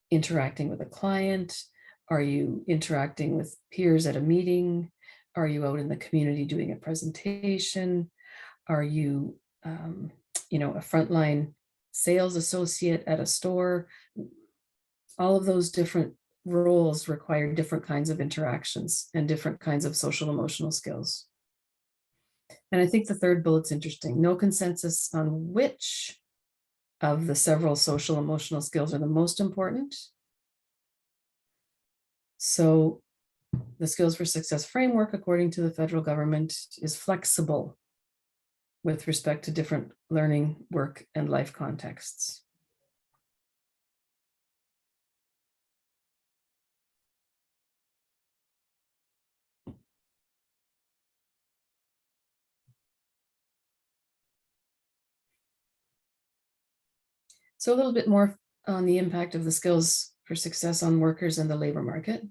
interacting with a client? Are you interacting with peers at a meeting? Are you out in the community doing a presentation? Are you, a frontline sales associate at a store? All of those different roles require different kinds of interactions and different kinds of social emotional skills. And I think the third bullet's interesting. No consensus on which of the several social emotional skills are the most important. So The Skills for Success framework, according to the federal government, is flexible with respect to different learning, work, and life contexts. So a little bit more on the impact of the Skills for Success on workers and the labor market.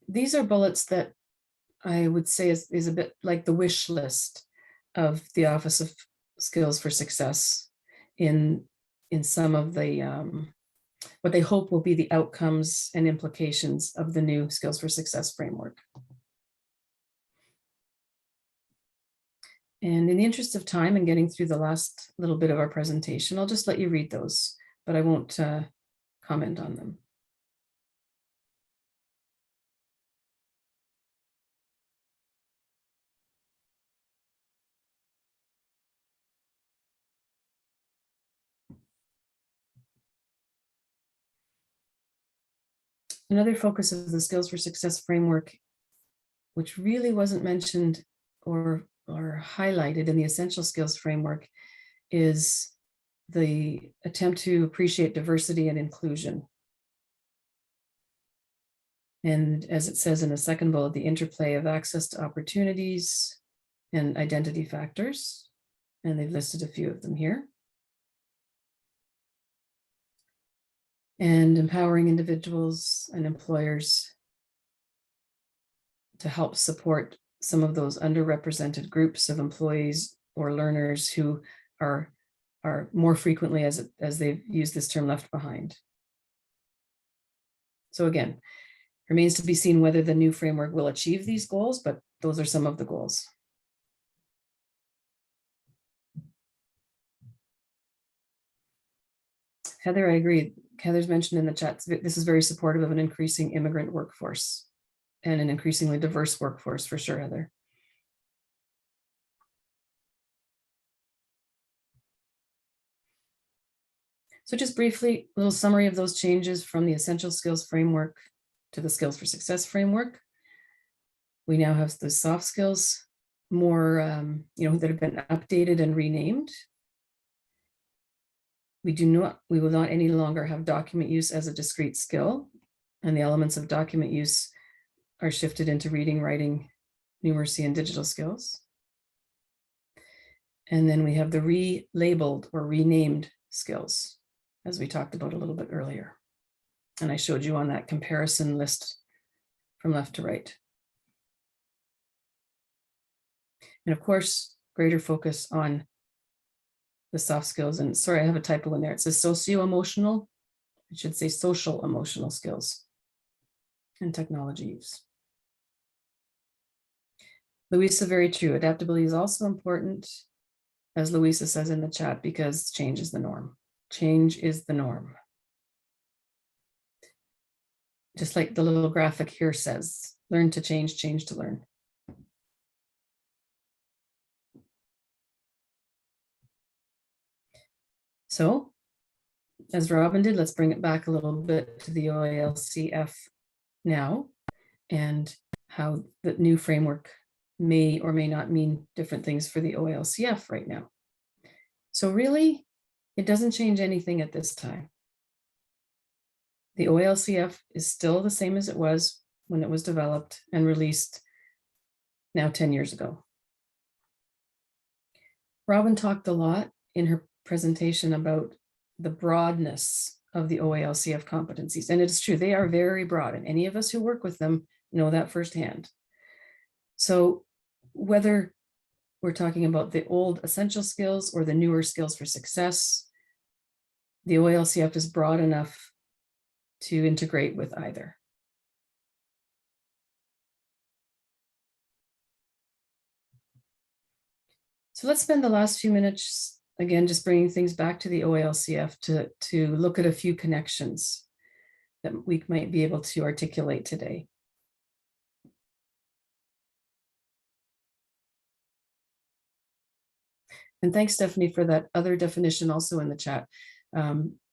These are bullets that I would say is a bit like the wish list of the Office of Skills for Success in some of the what they hope will be the outcomes and implications of the new Skills for Success framework. And in the interest of time and getting through the last little bit of our presentation, I'll just let you read those, but I won't comment on them. Another focus of the Skills for Success framework, which really wasn't mentioned or highlighted in the Essential Skills framework, is the attempt to appreciate diversity and inclusion. And as it says in the second bullet, the interplay of access to opportunities and identity factors. And they've listed a few of them here. And empowering individuals and employers to help support some of those underrepresented groups of employees or learners who are more frequently, as they've used this term, left behind. So again, remains to be seen whether the new framework will achieve these goals, but those are some of the goals. Heather, I agree. Heather's mentioned in the chat, this is very supportive of an increasing immigrant workforce and an increasingly diverse workforce for sure, Heather. So just briefly, a little summary of those changes from the Essential Skills framework to the Skills for Success framework. We now have the soft skills more, that have been updated and renamed. We will not any longer have document use as a discrete skill, and the elements of document use are shifted into reading, writing, numeracy, and digital skills. And then we have the relabeled or renamed skills, as we talked about a little bit earlier. And I showed you on that comparison list from left to right. And of course, greater focus on the soft skills. And sorry, I have a typo in there. It says socio-emotional. It should say social emotional skills and technology use. Louisa, very true. Adaptability is also important, as Louisa says in the chat, because change is the norm. Change is the norm. Just like the little graphic here says, learn to change, change to learn. So, as Robin did, let's bring it back a little bit to the Oalcf now, and how the new framework may or may not mean different things for the Oalcf right now. So really, it doesn't change anything at this time. The Oalcf is still the same as it was when it was developed and released now 10 years ago. Robin talked a lot in her presentation about the broadness of the Oalcf competencies. And it's true, they are very broad, and any of us who work with them know that firsthand. So whether we're talking about the old essential skills or the newer skills for success, the Oalcf is broad enough to integrate with either. So let's spend the last few minutes, again, just bringing things back to the Oalcf to look at a few connections that we might be able to articulate today. And thanks, Stephanie, for that other definition also in the chat.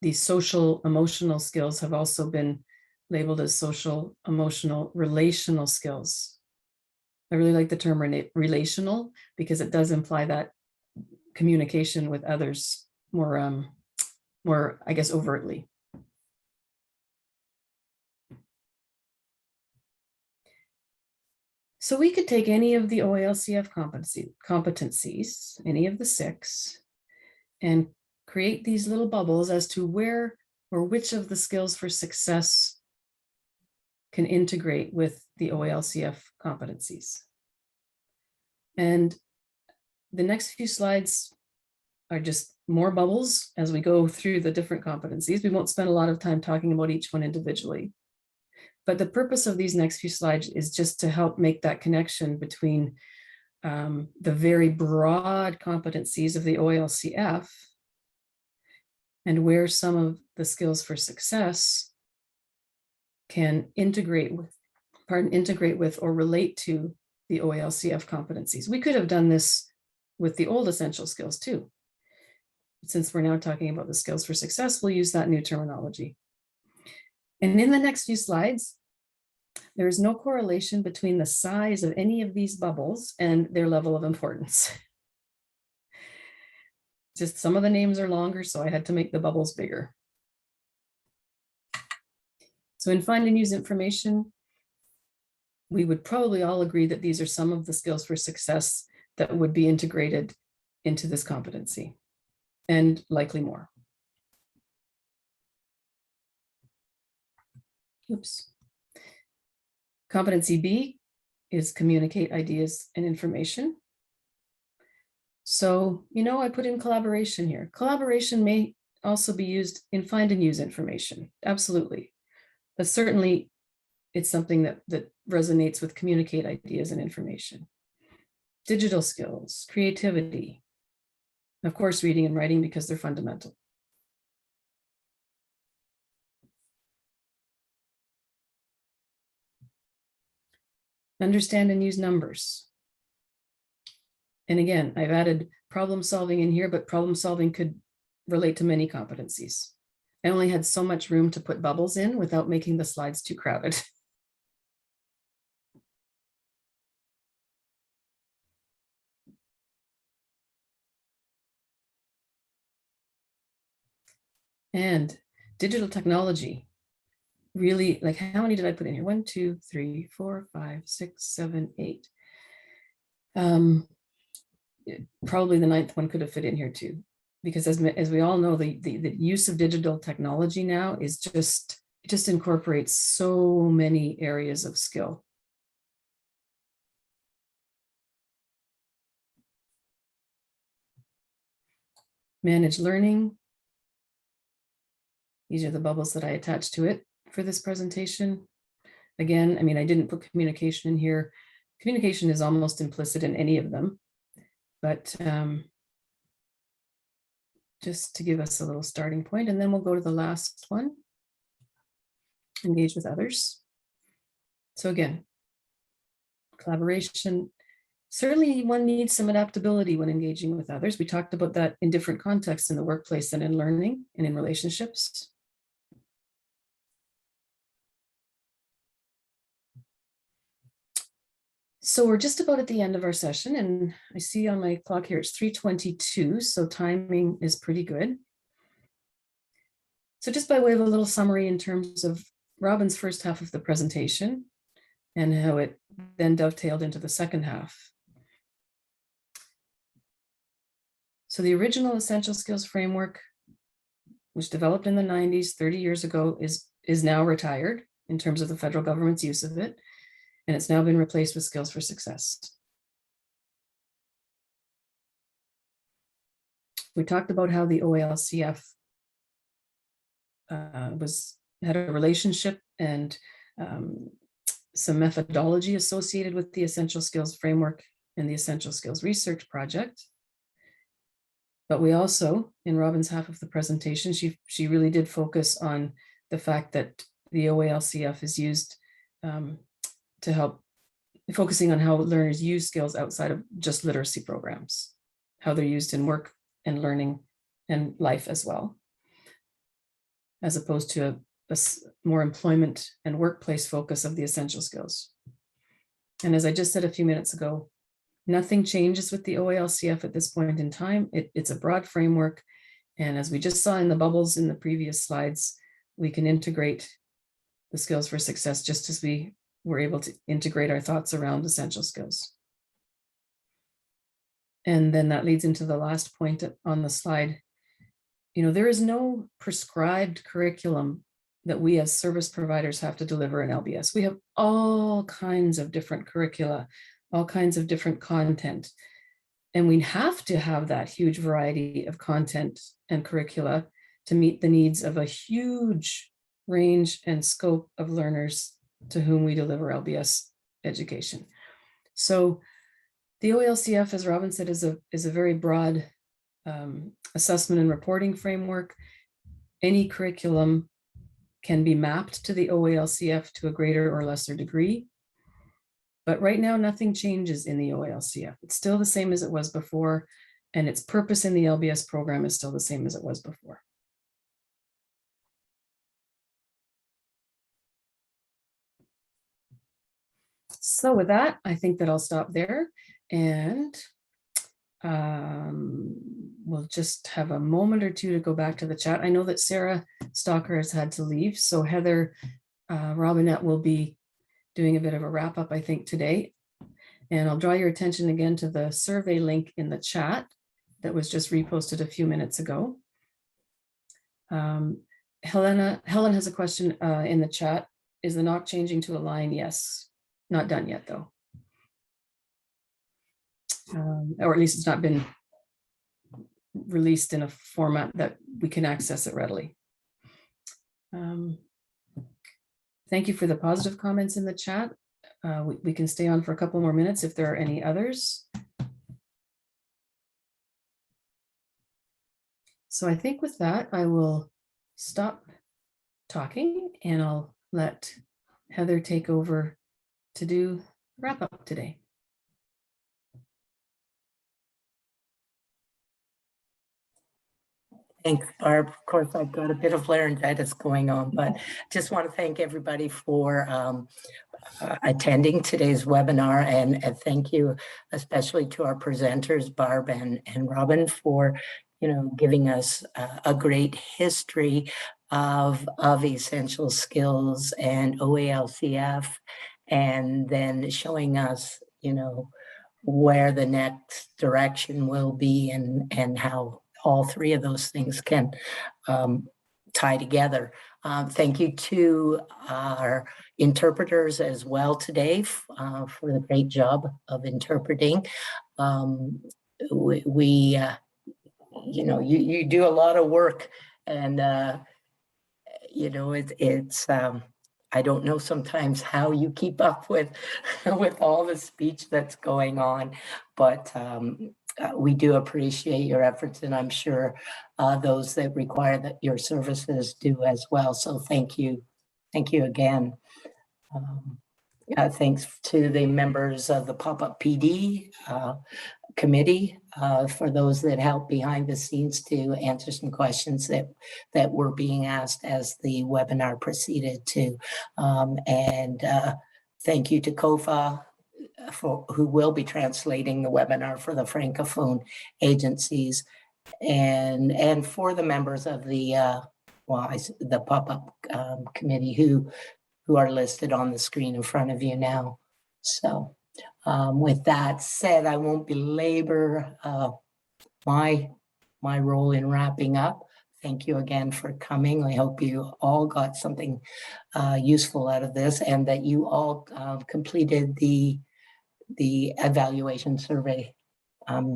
These social emotional skills have also been labeled as social, emotional, relational skills. I really like the term relational because it does imply that communication with others more, I guess, overtly. So we could take any of the Oalcf competencies, any of the 6, and create these little bubbles as to where or which of the skills for success can integrate with the Oalcf competencies. And the next few slides are just more bubbles as we go through the different competencies. We won't spend a lot of time talking about each one individually. But the purpose of these next few slides is just to help make that connection between the very broad competencies of the Oalcf and where some of the skills for success can integrate with or relate to the Oalcf competencies. We could have done this with the old essential skills too. Since we're now talking about the skills for success, we'll use that new terminology. And in the next few slides, there is no correlation between the size of any of these bubbles and their level of importance. Just some of the names are longer, so I had to make the bubbles bigger. So in find and use information, we would probably all agree that these are some of the skills for success that would be integrated into this competency, and likely more. Oops. Competency B is communicate ideas and information. So, I put in collaboration here. Collaboration may also be used in find and use information, absolutely. But certainly it's something that resonates with communicate ideas and information. Digital skills, creativity, of course, reading and writing because they're fundamental. Understand and use numbers. And again, I've added problem solving in here, but problem solving could relate to many competencies. I only had so much room to put bubbles in without making the slides too crowded. And digital technology, really, like, how many did I put in here? 1, 2, 3, 4, 5, 6, 7, 8. Probably the 9th one could have fit in here too, because as we all know, the use of digital technology now is just incorporates so many areas of skill. Manage learning. These are the bubbles that I attached to it for this presentation. Again, I didn't put communication in here. Communication is almost implicit in any of them, but just to give us a little starting point, and then we'll go to the last one, engage with others. So again, collaboration. Certainly one needs some adaptability when engaging with others. We talked about that in different contexts in the workplace and in learning and in relationships. So we're just about at the end of our session, and I see on my clock here it's 3:22, so timing is pretty good. So just by way of a little summary in terms of Robin's first half of the presentation and how it then dovetailed into the second half. So the original Essential Skills Framework, which developed in the 90s, 30 years ago, is now retired in terms of the federal government's use of it. And it's now been replaced with Skills for Success. We talked about how the Oalcf had a relationship and some methodology associated with the Essential Skills Framework and the Essential Skills Research Project. But we also, in Robin's half of the presentation, she really did focus on the fact that the Oalcf is used to help, focusing on how learners use skills outside of just literacy programs, how they're used in work and learning and life as well, as opposed to more employment and workplace focus of the essential skills. And as I just said a few minutes ago, nothing changes with the OALCF at this point in time. It's a broad framework. And as we just saw in the bubbles in the previous slides, we can integrate the skills for success just as we were able to integrate our thoughts around essential skills. And then that leads into the last point on the slide. There is no prescribed curriculum that we as service providers have to deliver in LBS. We have all kinds of different curricula, all kinds of different content. And we have to have that huge variety of content and curricula to meet the needs of a huge range and scope of learners to whom we deliver LBS education. So the OALCF, as Robin said, is a very broad assessment and reporting framework. Any curriculum can be mapped to the OALCF to a greater or lesser degree. But right now, nothing changes in the OALCF. It's still the same as it was before, and its purpose in the LBS program is still the same as it was before. So with that, I think that I'll stop there, and we'll just have a moment or two to go back to the chat. I know that Sarah Stalker has had to leave, so Heather Robinette will be doing a bit of a wrap up, I think, today. And I'll draw your attention again to the survey link in the chat that was just reposted a few minutes ago. Helen has a question in the chat. Is the knock changing to a line? Yes. Not done yet, though. Or at least it's not been released in a format that we can access it readily. Thank you for the positive comments in the chat. We can stay on for a couple more minutes if there are any others. So I think with that, I will stop talking and I'll let Heather take over to do wrap up today. Thanks, Barb. Of course, I've got a bit of laryngitis going on, but just want to thank everybody for attending today's webinar, and thank you especially to our presenters, Barb and Robin, for giving us a great history of essential skills and OALCF, and then showing us where the next direction will be and how all three of those things can tie together. Thank you to our interpreters as well today for the great job of interpreting. You do a lot of work, and it's I don't know sometimes how you keep up with all the speech that's going on, but we do appreciate your efforts, and I'm sure those that require that your services do as well. So thank you again. Thanks to the members of the Pop-Up PD committee for those that helped behind the scenes to answer some questions that were being asked as the webinar proceeded to. And thank you to Kofa, who will be translating the webinar for the Francophone agencies, and for the members of the pop-up committee who are listed on the screen in front of you now. So with that said, I won't belabor my role in wrapping up. Thank you again for coming. I hope you all got something useful out of this, and that you all completed the evaluation survey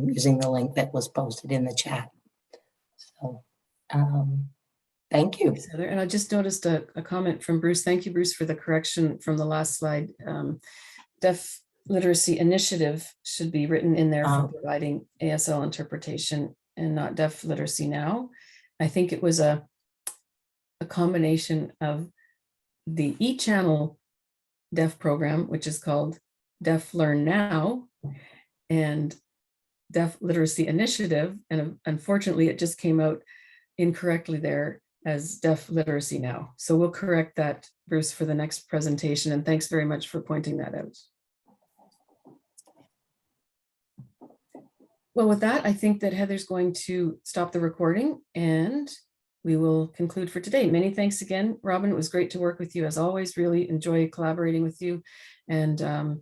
using the link that was posted in the chat. So thank you. And I just noticed a comment from Bruce. Thank you, Bruce, for the correction from the last slide. Deaf Literacy Initiative should be written in there for providing ASL interpretation and not Deaf Literacy Now. I think it was a combination of the e-channel deaf program, which is called Deaf Learn Now, and Deaf Literacy Initiative. And unfortunately, it just came out incorrectly there. as deaf literacy now. So we'll correct that, Bruce, for the next presentation. And thanks very much for pointing that out. Well, with that, I think that Heather's going to stop the recording and we will conclude for today. Many thanks again, Robin. It was great to work with you as always. Really enjoy collaborating with you. And